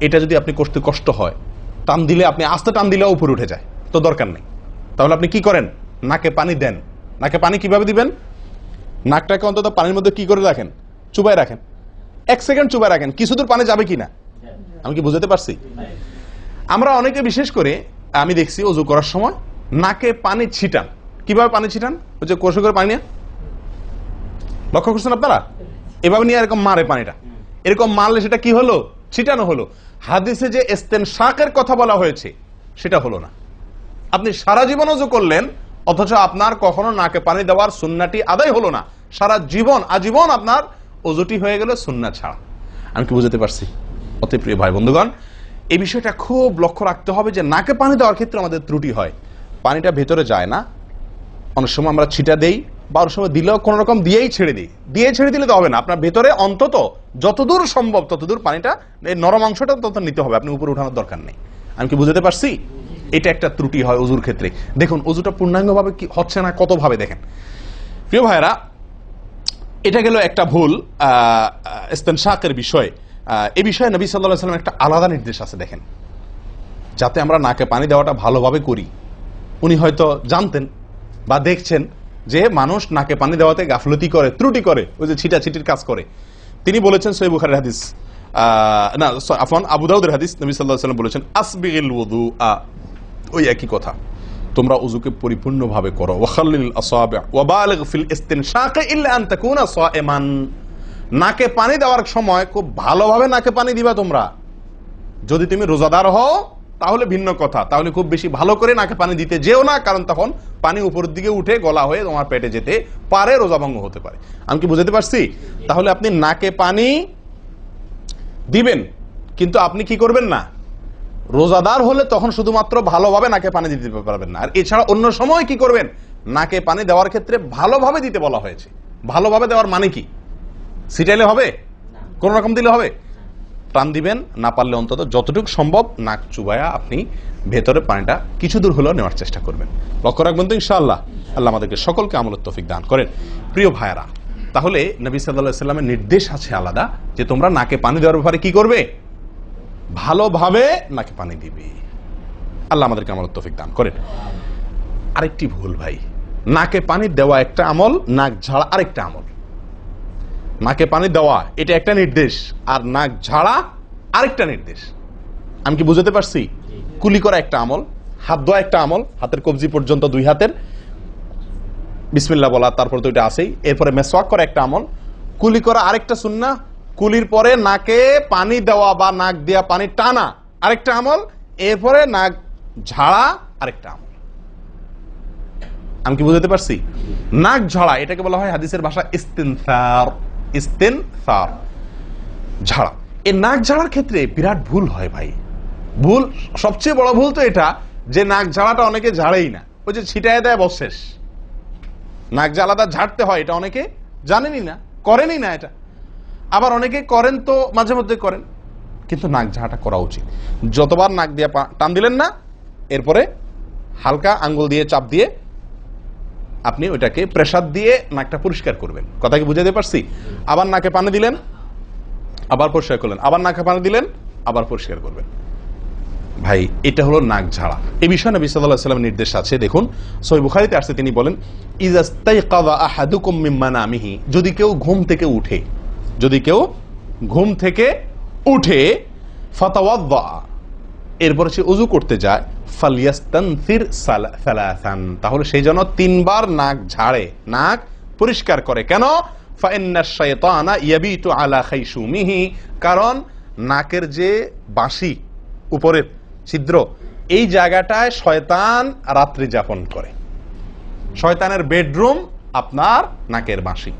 এটা যদি আপনি করতে কষ্ট হয়, টান দিলে আপনি আস্তে টান দিলেও উপরে উঠে যায়, তো দরকার নেই। তাহলে আপনি কি করেন? নাকে পানি দেন। নাকে পানি কিভাবে দিবেন? নাকটাকে অন্তত পানির মধ্যে কি করে রাখেন? চুবাই রাখেন, 1 সেকেন্ড চুবাই রাখেন। কিছু দূর পানি যাবে কিনা? আমি কি বুঝতে পারছি? আমরা অনেকে বিশেষ করে আমি দেখছি ওযু করার সময় নাকে পানি ছিটান। কিভাবে পানি ছিটান? ওই যে কষে করে পানি নিয়ে, লক্ষ্য করছেন আপনারা? এভাবে নিয়ে এরকম মারে পানিটা, এরকম মারলে সেটা কি হলো? ছিটানো হলো। হাদিসে যে ইস্তেনশাকের কথা বলা হয়েছে সেটা হলো না। আপনি সারা জীবন ওযু করলেন, অথচ আপনার কখনো নাকে পানি দেওয়ার সুন্নাহটি আদায় হলো না। সারা জীবন আজীবন আপনার ওযুটি হয়ে গেল সুন্নাহ ছাড়া। আমি কি বুঝতে পারছি? অতি প্রিয় ভাই বন্ধুগণ, এই বিষয়টা খুব লক্ষ্য রাখতে হবে যে নাকে পানি দেওয়ার ক্ষেত্রে আমাদের ত্রুটি হয়, পানিটা ভেতরে যায় না। অনেক সময় আমরা ছিটা দেই, বা অনেক সময় দিলেও কোন রকম দিয়েই ছেড়ে দিই। দিয়ে ছেড়ে দিলে তো হবে না, আপনার ভেতরে অন্তত যতদূর সম্ভব ততদূর পানিটা, এই নরম অংশটা তত নিতে হবে, আপনি উপরে উঠানোর দরকার নেই। আমি কি বুঝতে পারছি? এটা একটা ত্রুটি হয় ওযুর ক্ষেত্রে। দেখুন ওযুটা পূর্ণাঙ্গভাবে কি হচ্ছে না কত ভাবে দেখেন। প্রিয় ভাইরা, এটা গেল একটা ভুল ইস্তেনশাকের বিষয়। এই বিষয়ে নবী সাল্লাল্লাহু আলাইহি ওয়াসাল্লাম একটা আলাদা নির্দেশ আছে দেখেন, যাতে আমরা নাকে পানি দেওয়াটা ভালোভাবে করি। উনি হয়তো জানতেন বা দেখছেন যে মানুষ নাকে পানি দেওয়াতে গাফলতি করে, ত্রুটি করে, ওই যে ছিটাছিটির কাজ করে। তিনি বলেছেন সহিহ বুখারীর হাদিস, না আফওয়ান আবু দাউদের হাদিস, নবী সাল্লাল্লাহু আলাইহি ওয়াসাল্লাম বলেছেন আসবিগিল ওযুআ, ওই একই কথা, তোমরা ওযুকে পরিপূর্ণভাবে করো। ওয়াখাল্লিল আসাবি' ওয়া বালিগ ফিল ইস্তিনশাক ইল্লা আন তাকুনা সাইমান। নাকে পানি দেওয়ার সময় খুব ভালোভাবে নাকে পানি দিবা তোমরা। যদি তুমি রোজাদার হও তাহলে ভিন্ন কথা, তাহলে খুব বেশি ভালো করে নাকে পানি দিতে যেও না, কারণ তখন পানি উপরের দিকে উঠে গলা হয়ে তোমার পেটে যেতে পারে, রোজা ভঙ্গ হতে পারে। আমি কি বুঝতে পারছি? তাহলে আপনি নাকে পানি দিবেন, কিন্তু আপনি কি করবেন না, রোজাদার হলে তখন শুধুমাত্র ভালোভাবে নাকে পানি দিতে পারবেন না। আর এছাড়া অন্য সময় কি করবেন? নাকে পানি দেওয়ার ক্ষেত্রে ভালোভাবে দিতে বলা হয়েছে। ভালোভাবে দেওয়ার মানে কি? ছিটাইলে হবে? কোন রকম দিলে হবে? টান দিবেন, না পারলে অন্তত যতটুকু সম্ভব নাক চুবায়া আপনি ভেতরে পানিটা কিছু দূর হলেও নেওয়ার চেষ্টা করবেন। লক্ষ্য রাখবেন তো ইনশাআল্লাহ। আল্লাহ আমাদেরকে সকলকে আমলের তৌফিক দান করেন। প্রিয় ভাইরা, তাহলে নবী সাল্লাল্লাহু আলাইহি ওয়াসাল্লামের নির্দেশ আছে আলাদা, যে তোমরা নাকে পানি দেওয়ার ব্যাপারে কি করবে? ভালোভাবে নাকে পানি দিবে। আল্লাহ আমাদেরকে আমলের তৌফিক দান করেন। আরেকটি ভুল ভাই, নাকে পানি দেওয়া একটা আমল, নাক ঝাড়া আরেকটা আমল। নাকে পানি দেওয়া এটা একটা নির্দেশ, আর নাক ঝাড়া আরেকটা নির্দেশ। আমি কি বুঝতে পারছি? কুলি করা একটা আমল, হাত ধোয়া একটা আমল, হাতের কবজি পর্যন্ত 2 হাতের বিসমিল্লাহ বলা, তারপর তো এটা আছেই। এরপরে মেসওয়াক করা একটা আমল, কুলি করা আরেকটা সুন্নাহ, কুলির পরে নাকে পানি দেওয়া বা নাক দেওয়া পানি টানা আরেকটা আমল, এরপরে নাক ঝাড়া আরেকটা আমল। আমি কি বুঝতে পারছি? নাক ঝাড়া এটাকে বলা হয় হাদিসের ভাষা ইস্তিনসার। ইস্তিনসার, ঝাড়া। এই নাক ঝাড়ার ক্ষেত্রে বিরাট ভুল হয় ভাই। ভুল, সবচেয়ে বড় ভুল তো এটা যে নাক ঝাড়াটা অনেকে ঝাড়েই না, ওই যে ছিটায় দেয় বস শেষ। নাক ঝাড়াটা ঝাড়তে হয় এটা অনেকে জানেনই না, করেনই না এটা। আবার অনেকে করেন তো মাঝে মধ্যে করেন, কিন্তু নাক ঝাড়াটা করা উচিত। যতবার নাক দিয়ে টান দিলেন না, এরপরে হালকা আঙ্গুল দিয়ে চাপ দিয়ে আপনি ওইটাকে প্রেসার দিয়ে নাকটা পরিষ্কার করবেন। কথা কি বুঝাতে পারছি? আবার নাকে পানি দিলেন, আবার পরিষ্কার করলেন, আবার নাকে পানি দিলেন, আবার পরিষ্কার করবেন। ভাই এটা হলো নাক ঝাড়া। এই বিষয়ে নবী সাল্লাল্লাহু আলাইহি ওয়াসাল্লামের নির্দেশ আছে। দেখুন সহিহ বুখারীতে আসছে, তিনি বলেন ইযাস্তাইকাযা আহাদুকুম মিন মানামিহি, যদি কেউ ঘুম থেকে উঠে, যদি কেউ ঘুম থেকে উঠে ফাতাওয়াদ্দা, এরপরে সে ওযু করতে যায়, ফালইয়াস্তানসির সালাসান, তাহলে সেই জন্য 3 বার নাক ঝাড়ে, নাক পরিষ্কার করে। কেন? ফাইন্নাশ শাইতানা ইয়াবিতু আলা খাইশুমিহি, কারণ নাকের যে বাঁশি উপরের ছিদ্র, এই জায়গাটায় শয়তান রাত্রি যাপন করে। শয়তানের বেডরুম আপনার নাকের বাঁশি,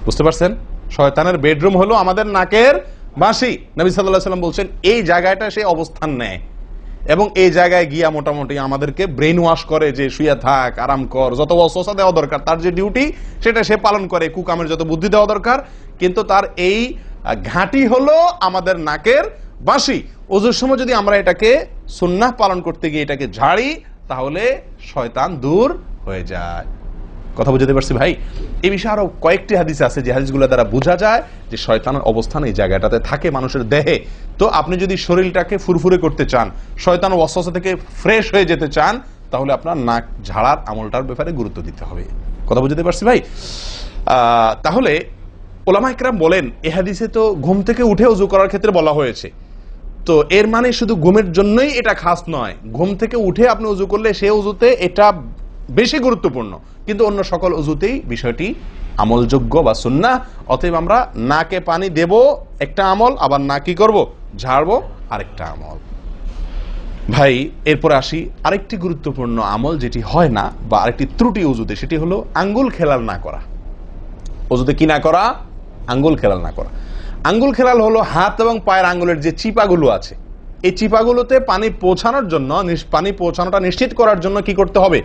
বুঝতে পারছেন? শয়তানের বেডরুম হলো আমাদের নাকের বাঁশি। নবী সাল্লাল্লাহু আলাইহি ওয়াসাল্লাম বলছেন এই জায়গাটা সে অবস্থান নেয় এবং এই জায়গায় গিয়া মোটামুটি আমাদেরকে ব্রেন ওয়াশ করে, যে শুয়ে থাক, আরাম কর, যত ওয়াসওয়াসা দেওয়া দরকার, তার যে ডিউটি সেটা সে পালন করে, কুকামের যত বুদ্ধি দেওয়া দরকার, কিন্তু তার এই ঘাঁটি হলো আমাদের নাকের বাঁশি। ওযুর সময় যদি আমরা এটাকে সুন্নাহ পালন করতে গিয়ে এটাকে ঝাড়ি, তাহলে শয়তান দূর হয়ে যায়। কথা বুঝতে পারছি ভাই? এই বিষয়ে আরো কয়েকটি হাদিস আছে, যে হাদিসগুলো দ্বারা বোঝা যায় যে শয়তানের অবস্থান এই জায়গাটাতে থাকে মানুষের দেহে। তো আপনি যদি শরীরটাকে ফুরফুরে করতে চান, শয়তান ওয়াসওয়াসা থেকে ফ্রেশ হয়ে যেতে চান, তাহলে আপনার নাক ঝাড়ার আমলটার ব্যাপারে গুরুত্ব দিতে হবে। কথা বুঝতে পারছি ভাই? তাহলে উলামায়ে কেরাম বলেন এই হাদিসে তো ঘুম থেকে উঠে ওযু করার ক্ষেত্রে বলা হয়েছে, তো এর মানে শুধু ঘুমের জন্যই এটা খাস নয়, ঘুম থেকে উঠে আপনি ওযু করলে সে ওযুতে এটা বেশি গুরুত্বপূর্ণ, কিন্তু অন্য সকল ওযুতেই বিষয়টি আমলযোগ্য বা সুন্নাহ। অতএব আমরা নাকে পানি দেব একটা আমল, আবার না কি করব, ঝাড়বো আরেকটা আমল। ভাই এরপরে আসি আরেকটি গুরুত্বপূর্ণ আমল যেটি হয় না, বা আরেকটি ত্রুটি ওযুতে, সেটি হলো আঙ্গুল খেলাল না করা। ওযুতে কি না করা? আঙ্গুল খেলাল না করা। আঙ্গুল খেলাল হলো হাত এবং পায়ের আঙ্গুলের যে চিপাগুলো আছে, এই চিপাগুলোতে পানি পৌঁছানোর জন্য, পানি পৌঁছানোটা নিশ্চিত করার জন্য কি করতে হবে?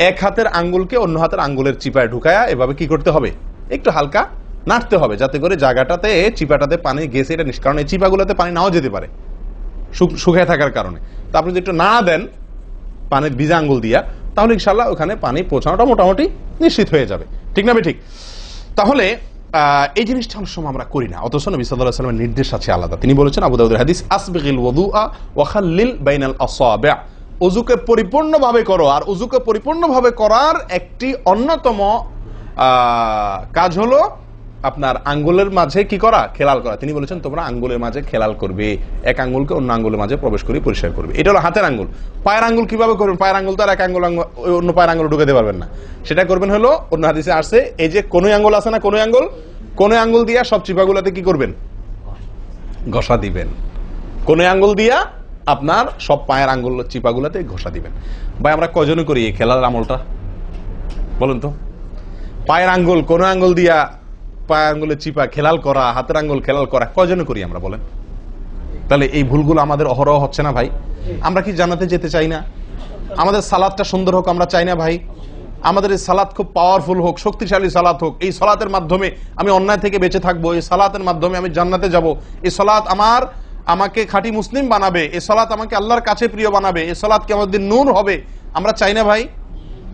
এক হাতের আঙ্গুলকে অন্য হাতের আঙ্গুলের চিপায় ঢুকায়া এভাবে কি করতে হবে? একটু হালকা নাড়তে হবে, যাতে করে জায়গাটাতে চিপাটাতে পানি গেছে এটা কারণ এই চিপাগুলোতে পানি নাও যেতে পারে শুকিয়ে থাকার কারণে। তা আপনি যদি একটু নাড়া দেন পানির ভিজা আঙ্গুল দিয়া, তাহলে ইনশাআল্লাহ ওখানে পানি পৌঁছানোটা মোটামুটি নিশ্চিত হয়ে যাবে। ঠিক না ঠিক? তাহলে এই জিনিসটা অনেক সময় আমরা করি না, অথচ নবী সাল্লাল্লাহু আলাইহি ওয়াসাল্লামের নির্দেশ আছে আলাদা। তিনি বলেছেন আবু দাউদের হাদিস, আসবিগিল ওযুআ ওয়া খাল্লিল বাইনাল আসাবি', ওযুকে পরিপূর্ণভাবে করো। আর ওযুকে পরিপূর্ণভাবে করার একটি অন্যতম কাজ হলো আপনার আঙ্গুলের মাঝে কি করা? খেলাল করা। তিনি বলেছেন তোমরা আঙ্গুলের মাঝে খেলাল করবে, এক আঙ্গুলকে অন্য আঙ্গুলের মাঝে প্রবেশ করে পরিষ্কার করবে। এটা হলো হাতের আঙ্গুল। পায়ের আঙ্গুল কিভাবে করবেন? পায়ের আঙ্গুল তো আর এক আঙ্গুল অন্য পায়ের আঙ্গুল ঢুকাতে পারবেন না, সেটা করবেন হলো অন্য হাদিসে আসছে, এই যে কোন আঙ্গুল আছে না, কোন আঙ্গুল দিয়া সব চিপাগুলোতে কি করবেন? ঘষা দিবেন। কোন আঙ্গুল দিয়া আপনার সব পায়ের আঙ্গুল চিপাগুলোতে ঘষা দিবেন। ভাই আমরা কয়জনে করি এই খেলার আমলটা বলেন তো? পায়ের আঙ্গুল কোন আঙ্গুল দিয়া পায়ের আঙ্গুলের চিপা খেলাল করা, হাতের আঙ্গুল খেলাল করা, কয়জনে করি আমরা বলেন? তাহলে এই ভুলগুলো আমাদের অহরহ হচ্ছে না ভাই? আমরা কি জান্নাতে যেতে চাই না? আমাদের সালাতটা সুন্দর হোক আমরা চাই না ভাই? আমাদের এই সালাত খুব পাওয়ারফুল হোক, শক্তিশালী সালাত হোক, এই সালাতের মাধ্যমে আমি অন্যায় থেকে বেঁচে থাকবো, এই সালাতের মাধ্যমে আমি জান্নাতে যাব, এই সালাত আমাকে খাঁটি মুসলিম বানাবে, এই সালাত আমাকে আল্লাহর কাছে প্রিয় বানাবে, এই সালাত কি আমাদের নূর হবে, আমরা চাই না ভাই?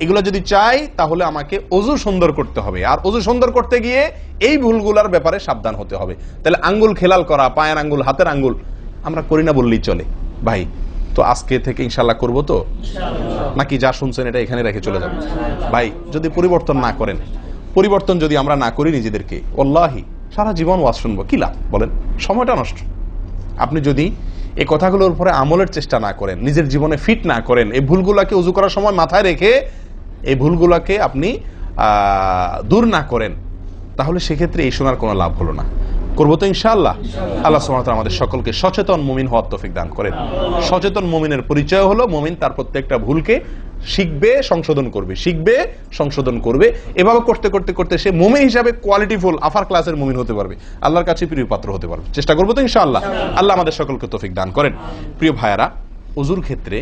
এগুলো যদি চাই তাহলে আমাকে ওযু সুন্দর করতে হবে, আর ওযু সুন্দর করতে গিয়ে এই ভুলগুলোর ব্যাপারে সাবধান হতে হবে। তাহলে আঙ্গুল খেলাল করা, পায়ের আঙ্গুল, হাতের আঙ্গুল আমরা করি না বললেই চলে ভাই। তো আজকে থেকে ইনশাআল্লাহ করবো তো, নাকি যা শুনছেন এটা এখানে রেখে চলে যাবে? ভাই যদি পরিবর্তন না করেন, পরিবর্তন যদি আমরা না করি নিজেদেরকে, ওয়াল্লাহি সারা জীবন ওয়াজ শুনবো, কি লাভ বলেন? সময়টা নষ্ট। আপনি যদি এই কথাগুলোর উপরে আমলের চেষ্টা না করেন, নিজের জীবনে ফিট না করেন, এই ভুলগুলোকে ওযু করার সময় মাথায় রেখে এই ভুলগুলোকে আপনি দূর না করেন, তাহলে সেক্ষেত্রে এই শোনার কোনো লাভ হলো না। করবো তো ইনশাআল্লাহ। আল্লাহ সুবহানাহু ওয়া তাআলা আমাদের সকলকে সচেতন মুমিন হওয়ার তৌফিক দান করেন। সচেতন মুমিনের পরিচয় হলো মুমিন তার প্রত্যেকটা ভুলকে শিখবে, সংশোধন করবে, শিখবে, সংশোধন করবে। এভাবে করতে করতে করতে সে মুমিন হিসাবে কোয়ালিটিফুল আফার ক্লাসের মুমিন হতে পারবে, আল্লাহর কাছে প্রিয় পাত্র হতে পারবে। চেষ্টা করবো তো ইনশাআল্লাহ। আল্লাহ আমাদের সকলকে তৌফিক দান করেন। প্রিয় ভাইয়ারা, ওযুর ক্ষেত্রে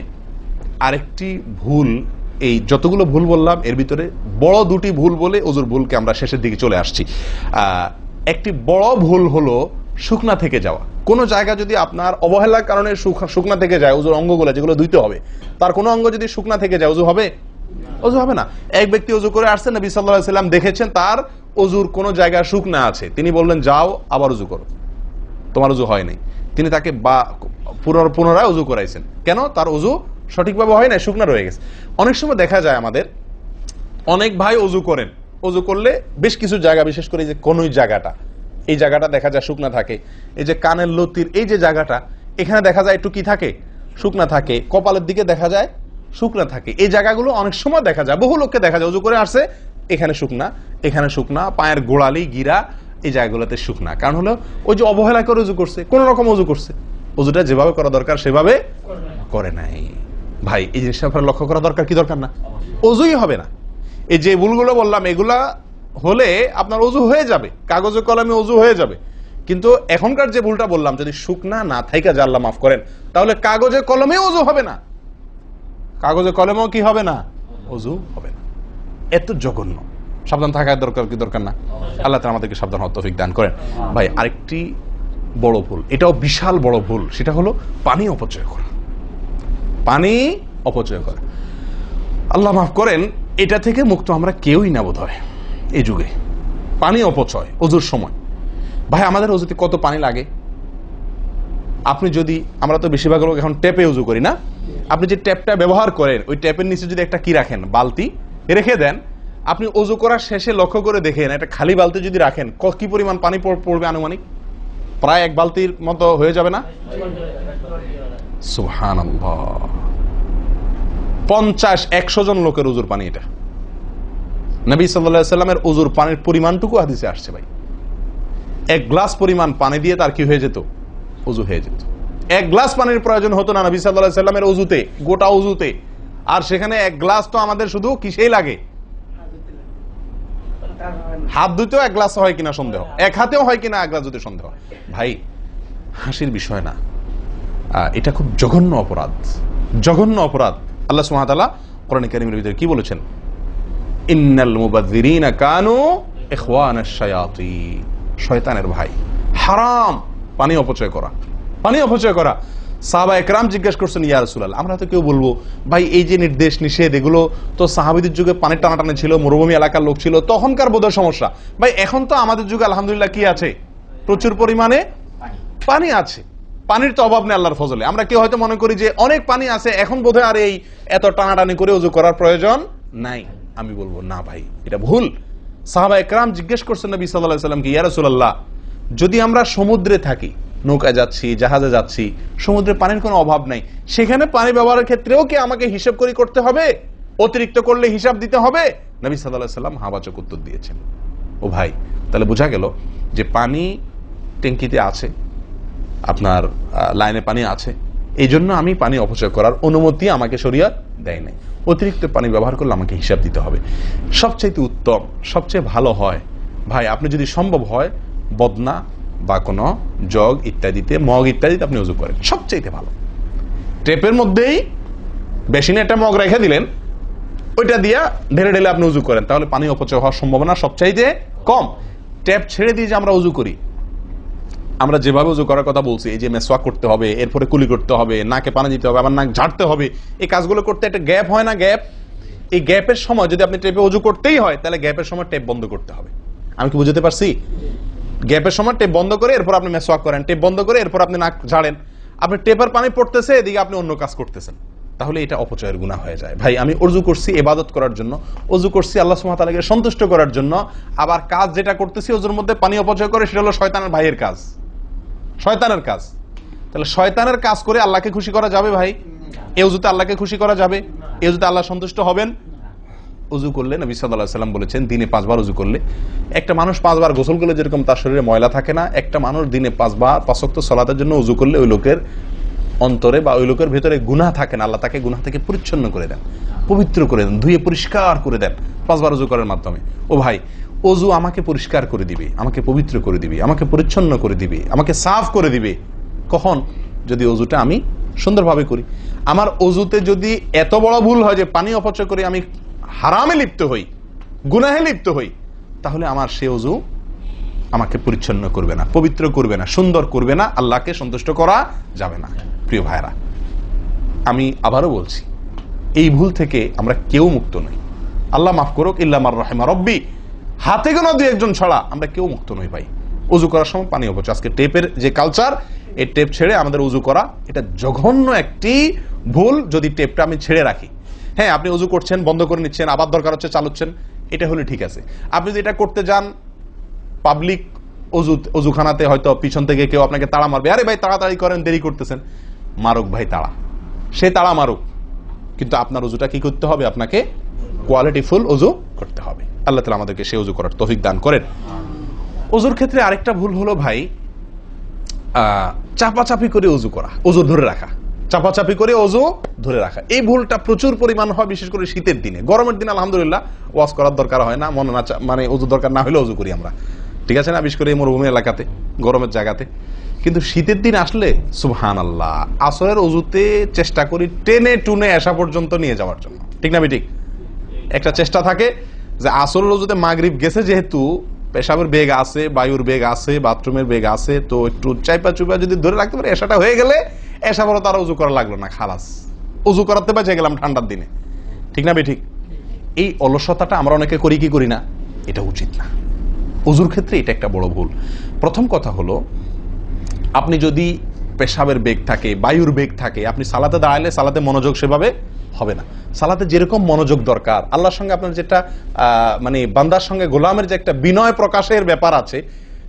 আরেকটি ভুল এই যতগুলো ভুল বললাম এর ভিতরে বড় দুটি ভুল বলে ওজুর ভুলকে আমরা শেষের দিকে চলে আসছি। একটি বড় ভুল হলো শুকনা থেকে যাওয়া। কোনো জায়গা যদি আপনার অবহেলার কারণে শুকনা থেকে যায়, ওজুর অঙ্গগুলো যেগুলো ধুইতে হবে, তার কোনো অঙ্গ যদি শুকনা থেকে যায়, ওজু হবে? ওজু হবে না। এক ব্যক্তি ওজু করে আসছেন, নবী সাল্লাল্লাহু আলাইহি ওয়াসাল্লাম দেখেছেন তার ওজুর কোনো জায়গা শুকনা আছে, তিনি বললেন যাও আবার ওজু করো, তোমার ওজু হয় নাই। তিনি তাকে পুনরায় ওজু করাইছেন। কেন? তার ওজু সঠিকভাবে হয় না, শুকনা রয়ে গেছে। অনেক সময় দেখা যায় আমাদের অনেক ভাই ওজু করেন, ওজু করলে বেশ কিছু জায়গা, বিশেষ করে যে কোনই জায়গাটা, এই জায়গাটা দেখা যায় শুকনা থাকে। এই যে কানের লতির এই যে জায়গাটা, এখানে দেখা যায় একটু কি থাকে, শুকনা থাকে। কপালের দিকে দেখা যায় শুকনা থাকে। এই জায়গাগুলো অনেক সময় দেখা যায়, বহু লোককে দেখা যায় ওজু করে আসছে, এখানে শুকনা, এখানে শুকনা, পায়ের গোড়ালি গিরা এই জায়গাগুলোতে শুকনা। কারণ হলো ওই যে অবহেলা করে ওজু করছে, কোন রকম ওজু করছে, ওজুটা যেভাবে করা দরকার সেভাবে করে নাই। ভাই এই জিনিসটা আপনার লক্ষ্য করা দরকার, কি দরকার না? ওজুই হবে না। এই যে ভুলগুলো বললাম এগুলা হলে আপনার ওজু হয়ে যাবে, কাগজে কলমে ওজু হয়ে যাবে। কিন্তু এখনকার যে ভুলটা বললাম, যদি শুকনা না থাইকা যা আল্লাহ মাফ করেন, তাহলে কাগজে কলমে ওজু হবে না, কাগজে কলমেও কি হবে না, ওজু হবে না। এত জঘন্য, সাবধান থাকার দরকার, কি দরকার না? আল্লাহ তাআলা আমাদেরকে সাবধান হওয়ার তৌফিক দান করেন। ভাই আরেকটি বড় ভুল, এটাও বিশাল বড় ভুল, সেটা হলো পানি অপচয় করা। পানি অপচয় করা, আল্লাহ মাফ করেন, এটা থেকে মুক্ত আমরা কেউই না বোধ হয় এই যুগে। পানি অপচয় ওজুর সময়। ভাই আমাদের ওজুতে কত পানি লাগে? আপনি যদি, আমরা তো বেশিরভাগ লোক এখন ট্যাপে ওজু করি না, আপনি যে ট্যাপটা ব্যবহার করেন ওই ট্যাপের নিচে যদি একটা কি রাখেন, বালতি রেখে দেন, আপনি ওজু করার শেষে লক্ষ্য করে দেখেন একটা খালি বালতি যদি রাখেন, কি পরিমাণ পানি পড়বে আনুমানিক? প্রায় এক বালতির মতো হয়ে যাবে না? সুবহানাল্লাহ, 50-100 জন লোকের ওজুর পানি এটা। নবী সাল্লাল্লাহু আলাইহি ওয়াসাল্লামের ওজুর পানির পরিমাণটুকু হাদিসে আসছে। ভাই এক গ্লাস পরিমাণ পানি দিয়ে তার কি হয়ে যেত? ওজু হয়ে যেত। এক গ্লাস পানির প্রয়োজন হতো না নবী সাল্লাল্লাহু আলাইহি ওয়াসাল্লামের ওজুতে, গোটা ওজুতে। আর সেখানে এক গ্লাস তো আমাদের শুধু কিসেই লাগে? হাত ধুতেও এক গ্লাস হয় কিনা সন্দেহ, এক হাতেও হয় কিনা এক গ্লাস ধুতে সন্দেহ। ভাই হাসির বিষয় না, এটা খুব জঘন্য অপরাধ, জঘন্য অপরাধ। আল্লাহ সুবহানাহু ওয়া তাআলা কোরআনে কারীমের ভিতরে কি বলেছেন? ইন্নাল মুবাযযিরিনা কানু ইখওয়ানাশ শায়াতিন, শয়তানের ভাই। হারাম পানি অপচয় করা, পানি অপচয় করা। সাহাবায়ে কেরাম জিজ্ঞেস করছেন, ইয়া রাসূলুল্লাহ, আমরা তো কেউ বলবো ভাই এই যে নির্দেশ নিষেধ এগুলো তো সাহাবীদের যুগে পানির টানাটানি ছিল, মরুভূমি এলাকার লোক ছিল, তখনকার বোধহয় সমস্যা। ভাই এখন তো আমাদের যুগে আলহামদুলিল্লাহ কি আছে? প্রচুর পরিমাণে পানি আছে, পানির তো অভাব নেই আল্লাহর ফজলে। আমরা কেউ হয়তো মনে করি যে অনেক পানি আছে, এখন বোধহয় আর এই এত টানাটানি করে ওযু করার প্রয়োজন নাই। আমি বলবো না ভাই, এটা ভুল। সাহাবায়ে কেরাম জিজ্ঞেস করছেন নবী সাল্লাল্লাহু আলাইহি ওয়াসাল্লামকে, ইয়া রাসূলুল্লাহ, যদি আমরা সমুদ্রে থাকি, নৌকায় যাচ্ছি, জাহাজে যাচ্ছি, সমুদ্রে পানির কোনো অভাব নাই, সেখানে পানি ব্যবহারের ক্ষেত্রেও কি আমাকে হিসাব করে করতে হবে? অতিরিক্ত করলে হিসাব দিতে হবে? নবী সাল্লাল্লাহু আলাইহি ওয়াসাল্লাম হাবাচক উত্তর দিয়েছেন। ও ভাই, তাহলে বোঝা গেল যে পানি ট্যাঙ্কিতে আছে, আপনার লাইনে পানি আছে, এই জন্য আমি পানি অপচয় করার অনুমতি আমাকে শরীয়ত দেয় নাই। অতিরিক্ত পানি ব্যবহার করলে আমাকে হিসাব দিতে হবে। সবচেয়ে উত্তম, সবচেয়ে ভালো হয় ভাই, আপনি যদি সম্ভব হয় বদনা বা কোনো জগ ইত্যাদিতে, মগ ইত্যাদিতে আপনি ওযু করেন, সবচেয়ে ভালো। টেপের মধ্যেই বেসিনে একটা মগ রেখে দিলেন, ওইটা দিয়া ঢেলে ঢেলে আপনি ওযু করেন, তাহলে পানি অপচয় হওয়ার সম্ভাবনা সবচাইতে কম। ট্যাপ ছেড়ে দিয়ে যে আমরা ওযু করি, আমরা যেভাবে ওযু করার কথা বলছি, এই যে মেসওয়াক করতে হবে, এরপরে কুলি করতে হবে, নাকে পানি দিতে হবে, আবার নাক ঝাড়তে হবে, এই কাজগুলো করতে একটা গ্যাপ হয় না? গ্যাপ, এই গ্যাপের সময় যদি আপনি টেপে ওযু করতেই হয়, তাহলে গ্যাপের সময় টেপ বন্ধ করতে হবে। আমি কি বুঝতে পারছি? গ্যাপের সময় টেপ বন্ধ করে এরপর আপনি মেসওয়াক করেন, টেপ বন্ধ করে এরপর আপনি নাক ঝাড়েন। আপনি টেপের পানি পড়তেছে, এদিকে আপনি অন্য কাজ করতেছেন, তাহলে এটা অপচয়ের গুনাহ হয়ে যায়। ভাই আমি ওযু করছি ইবাদত করার জন্য, ওযু করছি আল্লাহ সুবহানাহু ওয়া তাআলাকে সন্তুষ্ট করার জন্য, আবার কাজ যেটা করতেছি ওযুর মধ্যে পানি অপচয় করে, সেটা হলো শয়তানের ভাইয়ের কাজ, শয়তানের কাজ। তাহলে শয়তানের কাজ করে আল্লাহকে খুশি করা যাবে? ভাই এই ওযুতে আল্লাহকে খুশি করা যাবে? এই ওযুতে আল্লাহ সন্তুষ্ট হবেন? ওযু করলে নবী সাল্লাল্লাহু আলাইহি ওয়াসাল্লাম বলেছেন, দিনে 5 বার ওযু করলে, একটা মানুষ 5 বার গোসল করলে যেরকম তার শরীরে ময়লা থাকে না, একটা মানুষ দিনে 5 বার 5 ওয়াক্ত সালাতের জন্য ওযু করলে ওই লোকের অন্তরে বা ওই লোকের ভেতরে গুনাহ থাকে না, আল্লাহ তাকে গুনাহ থেকে পরিচ্ছন্ন করে দেন, পবিত্র করে দেন, ধুয়ে পরিষ্কার করে দেন 5 বার ওযু করার মাধ্যমে। ও ভাই, ওযু আমাকে পরিষ্কার করে দিবে, আমাকে পবিত্র করে দিবে, আমাকে পরিচ্ছন্ন করে দিবে, আমাকে সাফ করে দিবে। কখন? যদি ওযুটা আমি সুন্দরভাবে করি। আমার অজুতে যদি এত বড় ভুল হয় যে পানি অপচয় করে আমি হারামে লিপ্ত হই, গুনাহে লিপ্ত হই, তাহলে আমার সে অজু আমাকে পরিচ্ছন্ন করবে না, পবিত্র করবে না, সুন্দর করবে না, আল্লাহকে সন্তুষ্ট করা যাবে না। প্রিয় ভাইরা, আমি আবারও বলছি, এই ভুল থেকে আমরা কেউ মুক্ত নই। আল্লাহ মাফ করুক, ইল্লা মার রাহিমা রব্বি, হাতে গোনা দুই একজন ছাড়া আমরা কেউ মুক্ত নই ভাই। অজু করার সময় পানি অপচয়, আজকে টেপের যে কালচার, এই টেপ ছেড়ে আমাদের অজু করা, এটা জঘন্য একটি ভুল। যদি টেপটা আমি ছেড়ে রাখি, হ্যাঁ আপনি অজু করছেন, বন্ধ করে নিচ্ছেন, আবার দরকার হচ্ছে চালাচ্ছেন, এটা হলে ঠিক আছে। আপনি যদি এটা করতে যান পাবলিক অজুখানাতে, হয়তো পিছন থেকে কেউ আপনাকে তাড়া মারবে, আরে ভাই তাড়াতাড়ি করেন, দেরি করতেছেন, মারুক ভাই তাড়া, সে তাড়া মারুক, কিন্তু আপনার অজুটা কি করতে হবে? আপনাকে কোয়ালিটিফুল অজু করতে হবে। আল্লাহ তাআলা আমাদেরকে সেই অজু করার তৌফিক দান করেন। অজুর ক্ষেত্রে আরেকটা ভুল হলো ভাই, চাপাচাপি করে অজু করা, অজু ধরে রাখা, চাপাচাপি করে অজু ধরে রাখা। এই ভুলটা প্রচুর পরিমাণ হয়, বিশেষ করে শীতের দিনে। গরমের দিনে আলহামদুলিল্লাহ ওয়াজ করার দরকার হয় না, মনে না মানে অজু দরকার না হলে অজু করি আমরা, ঠিক আছে না, বিশেষ করে এই মরুভূমি এলাকাতে, গরমের জায়গাতে। কিন্তু শীতের দিন আসলে সুবহানাল্লাহ, আসরের অজুতে চেষ্টা করি টেনে টুনে আসা পর্যন্ত নিয়ে যাওয়ার জন্য, ঠিক না ঠিক? একটা চেষ্টা থাকে যে আসরের অজুতে মাগরিব গেছে, যেহেতু পেশাবের বেগ আছে, বায়ুর বেগ আছে, বাথরুমের বেগ আছে, তো একটু চাইপা চুপা যদি ধরে রাখতে পারে, এসাটা হয়ে গেলে এসা বড় তারা উজু করা লাগলো না, খালাস, উজু করাতে বেঁচে গেলাম ঠান্ডার দিনে, ঠিক না ঠিক? এই অলসতাটা আমরা অনেকে করি কি করি না, এটা উচিত না। উজুর ক্ষেত্রে এটা একটা বড় ভুল। প্রথম কথা হলো, আপনি যদি পেশাবের বেগ থাকে, বায়ুর বেগ থাকে, আপনি সালাতে দাঁড়ালে সালাতে মনোযোগ সেভাবে হবে না। সালাতে যেরকম মনোযোগ দরকার, আল্লাহর সঙ্গে আপনার যেটা মানে বান্দার সঙ্গে গোলামের যে একটা বিনয় প্রকাশের ব্যাপার আছে,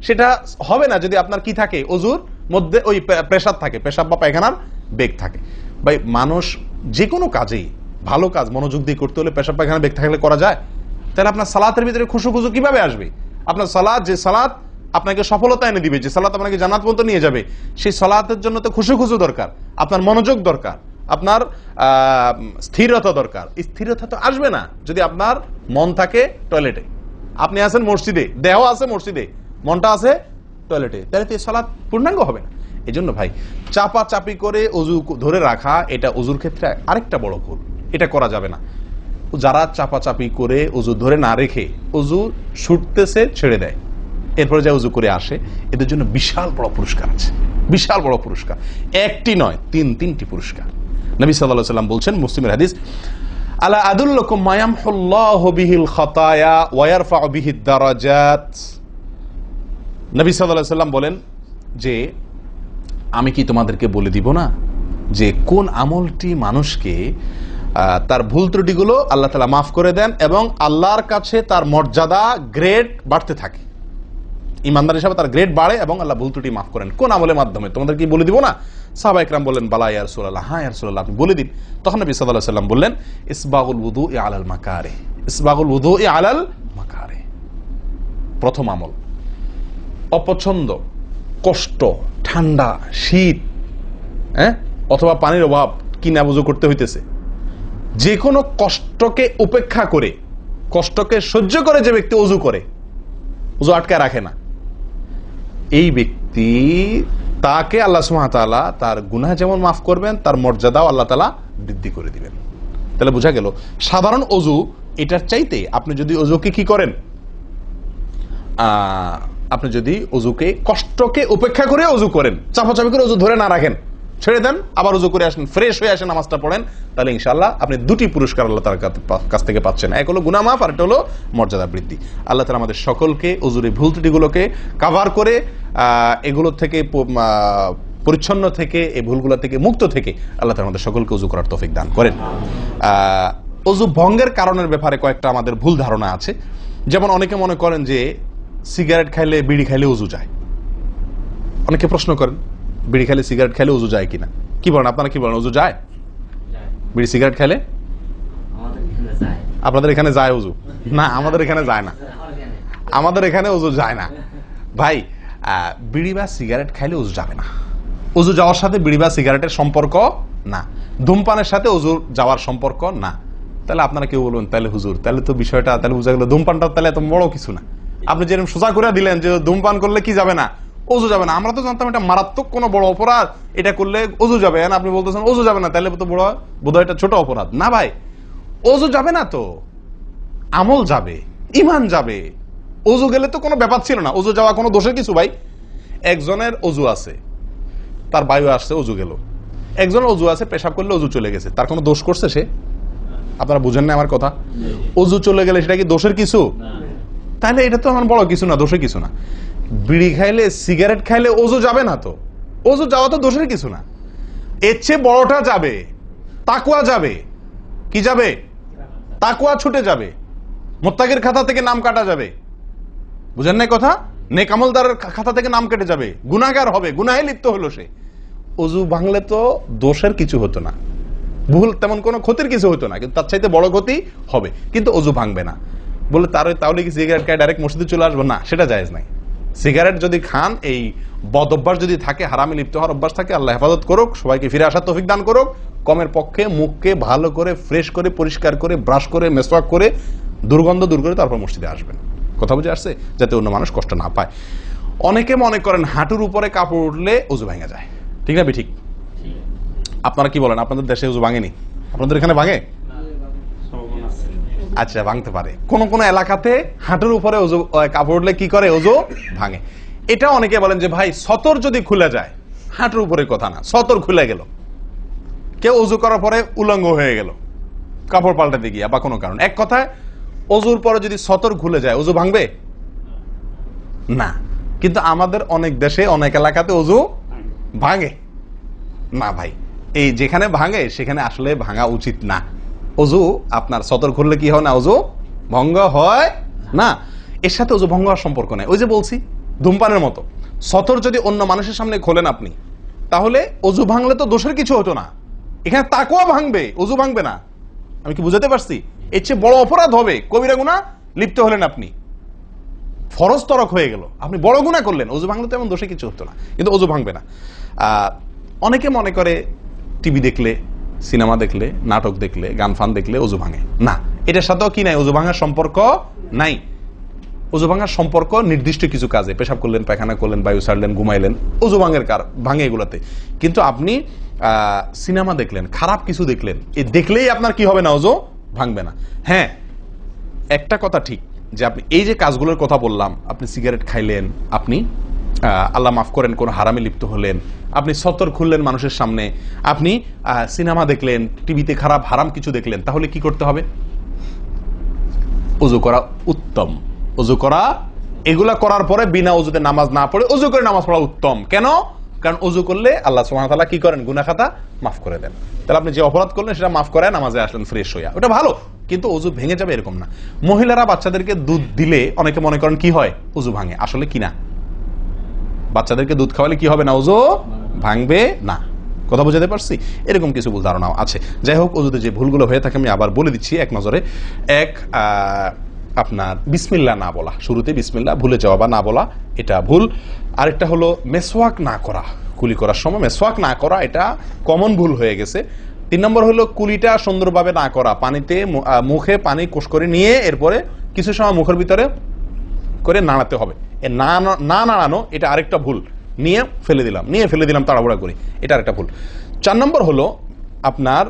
সেটা হবে না যদি আপনার কি থাকে, অজুর মধ্যে ওই প্রেসার থাকে, পেশাব বা পায়খানার বেগ থাকে। ভাই মানুষ যে কোনো কাজেই, ভালো কাজ মনোযোগ দিয়ে করতে হলে পেশাব পায়খানার বেগ থাকলে করা যায়? তাহলে আপনার সালাতের ভিতরে খুশু খুশু কিভাবে আসবে? আপনার সালাত, যে সালাত আপনাকে সফলতা এনে দিবে, যে সালাত আপনাকে জান্নাত পর্যন্ত নিয়ে যাবে, সেই সালাতের জন্য তো খুশু খুশু দরকার, আপনার মনোযোগ দরকার, আপনার স্থিরতা দরকার। স্থিরতা তো আসবে না যদি আপনার মন থাকে টয়লেটে। আপনি আছেন মসজিদে, দেহ আছে মসজিদে, মনটা আছে টয়লেটে, তাহলে তো সালাত পূর্ণাঙ্গ হবে না। এই জন্য ভাই চাপা চাপি করে অজু ধরে রাখা, এটা অজুর ক্ষেত্রে আরেকটা বড় ভুল, এটা করা যাবে না। যারা চাপাচাপি করে অজু ধরে না রেখে অজু ছুটতেছে, ছেড়ে দেয়, এরপরে যা উজু করে আসে, এদের জন্য বিশাল বড় পুরস্কার আছে, বিশাল বড় পুরস্কার, একটি নয়, তিনটি পুরস্কার। নবী সাল্লাল্লাহু আলাইহি ওয়াসাল্লাম বলছেন, মুসলিমের হাদিস, আলা আদুল্লুকুম মা ইয়ামহুল্লাহু বিহিল খাতায়া ওয়া ইয়ারফাউ বিহিদ দারাজাত। নবী সাল্লাল্লাহু আলাইহি ওয়াসাল্লাম বলেন যে, আমি কি তোমাদেরকে বলে দিব না যে কোন আমলটি মানুষকে তার ভুল ত্রুটিগুলো আল্লাহ তাআলা মাফ করে দেন এবং আল্লাহর কাছে তার মর্যাদা, গ্রেড বাড়তে থাকে, ইমানদার হিসাবে তার গ্রেড বাড়ে এবং আল্লাহ ভুল ত্রুটি মাফ করেন। কোন আমলের মাধ্যমে? তোমাদের কি বলে দিব না? সাহাবা ইকরাম বললেন, বালা ইয়া রাসূলুল্লাহ, হ্যাঁ ইয়া রাসূলুল্লাহ, আপনি বলে দিন। তখন নবী সাল্লাল্লাহু আলাইহি ওয়াসাল্লাম বললেন, ইসবাগুল wudu'i আলাল মাকারিহ, ইসবাগুল wudu'i আলাল মাকারিহ। প্রথম আমল, অপছন্দ, কষ্ট, ঠান্ডা, শীত, অথবা পানির অভাব, কিনা বুঝো করতে হইতেছে, যে কোনো কষ্টকে উপেক্ষা করে, কষ্টকে সহ্য করে যে ব্যক্তি অজু করে, অজু আটকায় রাখে না, এই ব্যক্তি, তাকে আল্লাহ সুবহানাহু ওয়া তাআলা তার গুনাহ যেমন মাফ করবেন, তার মর্যাদাও আল্লাহ তাআলা বৃদ্ধি করে দিবেন। তাহলে বোঝা গেল, সাধারণ অজু এটার চাইতে আপনি যদি অজুকে কি করেন, আপনি যদি অজুকে, কষ্টকে উপেক্ষা করে অজু করেন, চাপাচাপি করে অজু ধরে না রাখেন, ছেড়ে দেন, আবার অজু করে আসেন, ফ্রেশ হয়ে আসেন, নামাজটা পড়েন, তাহলে ইনশাআল্লাহ আপনি দুটি পুরস্কার আল্লাহ তাআলার কাছ থেকে পাচ্ছেন। এক হলো গুনাহ মাফ, আর একটা হলো মর্যাদা বৃদ্ধি। আল্লাহ তাআলা আমাদের সকলকে অজুর ভুল ত্রুটিগুলোকে কভার করে এগুলো থেকে পরিচ্ছন্ন থেকে, এই ভুলগুলো থেকে মুক্ত থেকে আল্লাহ তাআলা আমাদের সকলকে অজু করার তৌফিক দান করেন। অজু ভঙ্গের কারণের ব্যাপারে কয়েকটা আমাদের ভুল ধারণা আছে। যেমন অনেকে মনে করেন যে সিগারেট খাইলে, বিড়ি খাইলে অজু যায়। অনেকে প্রশ্ন করেন, বিড়ি খাইলে, সিগারেট খাইলে অজু যায় কিনা? কি বলেন আপনারা, কি বলেন, অজু যায়? বিড়ি সিগারেট খাইলে? আপনাদের এখানে যায় অজু? না, আমাদের এখানে যায় না, আমাদের এখানে অজু যায় না ভাই। বিড়ি বা সিগারেট খাইলে অজু যাবে না। অজু যাওয়ার সাথে বিড়ি বা সিগারেটের সম্পর্ক না, ধূমপানের সাথে অজু যাওয়ার সম্পর্ক না। তাহলে আপনারা কেউ বলবেন, তাহলে হুজুর, তাহলে তো বিষয়টা, তাহলে বোঝা গেল ধূমপানটা তাহলে এত বড় কিছু না। আপনি যেরকম সোজা করে দিলেন যে ধূমপান করলে কি যাবে না, ওযু যাবে না। আমরা তো জানতাম এটা মারাত্মক কোনো বড় অপরাধ, এটা করলে ওযু যাবে, আপনি বলতেছেন ওযু যাবে না, তাহলে তো বোধহয় এটা ছোট অপরাধ। না ভাই, ওযু যাবে না তো আমল যাবে, ঈমান যাবে। ওযু গেলে তো কোনো ব্যাপার ছিল না, ওযু যাওয়া কোনো দোষের কিছু ভাই। একজনের ওযু আছে, তার বায়ু আসছে, ওযু গেল। একজনের ওযু আছে, পেশাব করলে ওযু চলে গেছে, তার কোনো দোষ করছে সে? আপনারা বুঝেন না আমার কথা? ওযু চলে গেলে সেটা কি দোষের কিছু? তাহলে এটা তো আমার বড় কিছু না, দোষের কিছু না। বিড়ি খাইলে, সিগারেট খাইলে ওযু যাবে না তো, ওযু যাওয়া তো দোষের কিছু না। এর চেয়ে বড়টা যাবে, তাকওয়া যাবে। কি যাবে? তাকওয়া ছুটে যাবে, মুত্তাকির খাতা থেকে নাম কাটা যাবে। বুঝেন না কথা? নেক আমলদারের খাতা থেকে নাম কেটে যাবে, গুনাহগার হবে, গুনাহে লিপ্ত হলো সে। ওযু ভাঙলে তো দোষের কিছু হতো না, ভুল তেমন কোনো ক্ষতির কিছু হতো না, কিন্তু তার চাইতে বড় ক্ষতি হবে। কিন্তু ওযু ভাঙবে না বলে তাহলে কি সিগারেট খায় ডাইরেক্ট মসজিদে চলে আসবো? না, সেটা জায়েজ নাই। সিগারেট যদি খান, এই বদ অভ্যাস যদি থাকে, হারামে লিপ্ত হওয়ার অভ্যাস থাকে, আল্লাহ হেফাজত করুক, সবাইকে ফিরে আসার তৌফিক দান করুক। কমের পক্ষে মুখকে ভালো করে ফ্রেশ করে পরিষ্কার করে ব্রাশ করে মেসওয়াক করে দুর্গন্ধ দূর করে তারপর মসজিদে আসবেন। কথা বুঝে আসছে? যাতে অন্য মানুষ কষ্ট না পায়। অনেকে মনে করেন হাঁটুর উপরে কাপড় উঠলে ওযু ভেঙে যায়, ঠিক না? ঠিক। আপনারা কি বলেন? আপনাদের দেশে ওযু ভাঙেনি? আপনাদের এখানে ভাঙে? আচ্ছা, ভাঙতে পারে। কোন কোন এলাকাতে হাঁটুর উপরে ওযু কাপড় উঠলে কি করে? ওযু ভাঙে। এটা অনেকে বলেন যে ভাই সতর যদি খুলে যায়, হাঁটুর উপরে কথা না, সতর খুলে গেল, কেউ ওযু করার পরে উলঙ্গ হয়ে গেল কাপড় পাল্টাতে গিয়া বা কোনো কারণ, এক কথায় ওযুর পরে যদি সতর খুলে যায় ওযু ভাঙবে না। কিন্তু আমাদের অনেক দেশে অনেক এলাকাতে ওযু ভাঙে না ভাই। এই যেখানে ভাঙে সেখানে আসলে ভাঙা উচিত না। ওযু আপনার সতর খুললে কি হয় না? ওযু ভঙ্গ হয় না। এর সাথে ওযু ভঙ্গ হওয়ার সম্পর্ক নেই। ওই যে বলছি ধূমপানের মতো, সতর যদি অন্য মানুষের সামনে খোলেন আপনি, তাহলে ওযু ভাঙলে তো দোষের কিছু হতো না। এখানে তাকওয়া ভাঙবে, ওযু ভাঙবে না। আমি কি বুঝাতে পারছি? এর চেয়ে বড় অপরাধ হবে, কবিরা গুনাহ লিপ্ত হলেন আপনি, ফরজ তরক হয়ে গেল, আপনি বড় গুনাহ করলেন। ওযু ভাঙলে তো এমন দোষে কিছু হতো না, কিন্তু ওযু ভাঙবে না। অনেকে মনে করে টিভি দেখলে, সিনেমা দেখলে, নাটক দেখলে, গান ফান দেখলে ওযু ভাঙে না। এটার সাথেও কি নাই? ওযু ভাঙার সম্পর্ক নাই। ওযু ভাঙার সম্পর্ক নির্দিষ্ট কিছু কাজে, পেশাব করলেন, পায়খানা করলেন, বায়ু ছাড়লেন, ঘুমাইলেন, ওযু ভাঙে এগুলাতে। কিন্তু আপনি সিনেমা দেখলেন, খারাপ কিছু দেখলেন, এই দেখলেই আপনার কি হবে না? ওযু ভাঙবে না। হ্যাঁ, একটা কথা ঠিক যে আপনি এই যে কাজগুলোর কথা বললাম, আপনি সিগারেট খাইলেন, আপনি আল্লাহ মাফ করেন কোন হারামে লিপ্ত হলেন, আপনি সতর খুললেন মানুষের সামনে, আপনি সিনেমা দেখলেন, টিভিতে খারাপ হারাম কিছু দেখলেন, তাহলে কি করতে হবে? ওযু করা উত্তম। ওযু করা, এগুলা করার পরে বিনা ওযুতে নামাজ না পড়ে ওযু করে নামাজ পড়া উত্তম। কেন? কারণ ওযু করলে আল্লাহ সুবহানাহু ওয়া তাআলা কি করেন? গুনাহ খাতা মাফ করে দেন। তাহলে আপনি যে অপরাধ করলেন সেটা মাফ করে নামাজে আসলেন ফ্রেশ হইয়া, ওটা ভালো। কিন্তু ওযু ভেঙে যাবে এরকম না। মহিলারা বাচ্চাদেরকে দুধ দিলে অনেকে মনে করেন কি হয়? ওযু ভাঙে। আসলে কি না, বাচ্চাদেরকে দুধ খাওয়ালে কি হবে না? ওযু ভাঙবে না। কথা বুঝাতে পারছি? এরকম কিছু ভুল ধারণাও আছে। যাই হোক, ওযুতে যে ভুলগুলো হয়ে থাকে আমি আবার বলে দিচ্ছি এক নজরে। এক, আপনার বিসমিল্লাহ না বলা, শুরুতে বিসমিল্লাহ ভুলে যাওয়া বা না বলা, এটা ভুল। আরেকটা হলো মেসওয়াক না করা, কুলি করার সময় মেসওয়াক না করা, এটা কমন ভুল হয়ে গেছে। 3 নম্বর হলো কুলিটা সুন্দরভাবে না করা, পানিতে মুখে পানি কোষ করে নিয়ে এরপরে কিছু সময় মুখের ভিতরে করে নাড়াতে হবে। না নাড়ানো, এটা আরেকটা ভুল। নিয়ে ফেলে দিলাম তাড়াহুড়া করে, এটা আরেকটা ভুল। 4 নম্বর হলো আপনার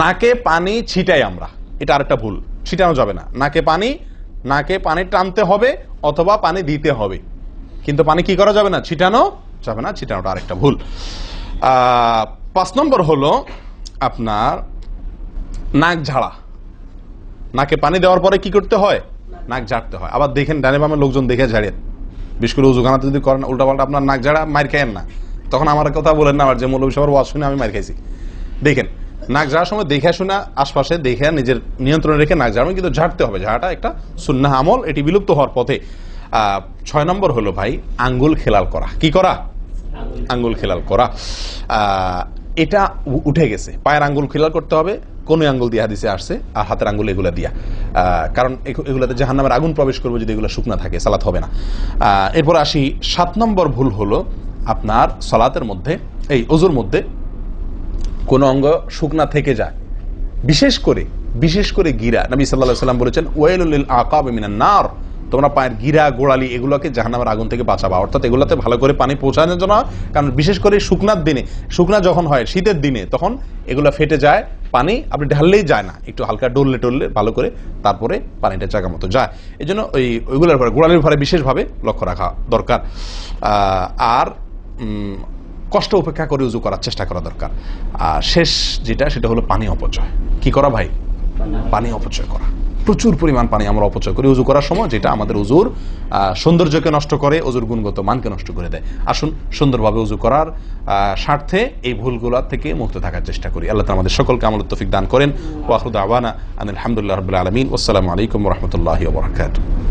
নাকে পানি ছিটাই আমরা, এটা আরেকটা ভুল। ছিটানো যাবে না নাকে পানি টানতে হবে অথবা পানি দিতে হবে, কিন্তু পানি কি করা যাবে না? ছিটানো যাবে না, ছিটানোটা আরেকটা ভুল। 5 নম্বর হলো আপনার নাক ঝাড়া। নাকে পানি দেওয়ার পরে কি করতে হয়? নাক ঝাড়তে হয়। আবার দেখেন ডানে বামে লোকজন দেখে ঝাড়েন, বিশেষ করে উজুখানাতে যদি করেন উল্টাপাল্টা, আপনার নাক ঝাড়া মার খায়েন না, তখন আমার কথা বলেন না, আমার যে মৌলভী সবার ওয়াজ শুনে আমি মার খাইছি। দেখেন, নাক ঝাড়ার সময় দেখে শোনা, আশপাশে দেখে নিজের নিয়ন্ত্রণে রেখে নাক ঝাড়ানো, কিন্তু ঝাড়তে হবে। ঝাড়াটা একটা সুন্নাহ আমল, এটি বিলুপ্ত হওয়ার পথে। 6 নম্বর হলো ভাই আঙ্গুল খেলাল করা। কি করা? আঙ্গুল খেলাল করা। এটা উঠে গেছে। পায়ের আঙ্গুল খেলাল করতে হবে, কোন আঙ্গুল দিয়ে হাদিসে আসছে, আর হাতের আঙ্গুল এগুলা দিয়া, কারণ এগুলাতে জাহান্নামের আগুন প্রবেশ করবে যদি এগুলো শুকনা থাকে, সালাত হবে না। এরপর আসি 7 নম্বর ভুল হলো আপনার সালাতের মধ্যে, এই ওযুর মধ্যে কোন অঙ্গ শুকনা থেকে যায়, বিশেষ করে গিরা। নবী সাল্লাল্লাহু আলাইহি ওয়াসাল্লাম বলেছেন ওয়াইলুল লিল আকাব মিনান নার, তোমরা পায়ের গিরা গোড়ালি এগুলোকে জাহান্নামের আগুন থেকে বাঁচাবা, অর্থাৎ এগুলোতে ভালো করে পানি পৌঁছানোর জন্য। কারণ বিশেষ করে শুকনার দিনে, শুকনা যখন হয় শীতের দিনে, তখন এগুলো ফেটে যায়, পানি আপনি ঢাললেই যায় না, একটু হালকা ডললে টললে ভালো করে তারপরে পানিটা জায়গা মতো যায়। এই জন্য ওইগুলোর পরে গোড়ালির পরে বিশেষভাবে লক্ষ্য রাখা দরকার। আর কষ্ট উপেক্ষা করে উজু করার চেষ্টা করা দরকার। আর শেষ যেটা, সেটা হলো পানি অপচয়। কি করা ভাই? পানি অপচয় করা। প্রচুর পরিমাণ পানি আমরা অপচয় করি উজু করার সময়, যেটা আমাদের উজুর সৌন্দর্যকে নষ্ট করে, উজুর গুণগত মানকে নষ্ট করে দেয়। আসুন সুন্দরভাবে উজু করার স্বার্থে এই ভুলগুলো থেকে মুক্ত থাকার চেষ্টা করি। আল্লাহ তাআলা আমাদের সকলকে আমলের তৌফিক দান করেন। ওয়া আখিরু দাওয়ানা আনিল হামদুলিল্লাহি রাব্বিল আলামিন। আসসালামু আলাইকুম ওয়া রাহমাতুল্লাহি ওয়া বারাকাতুহু।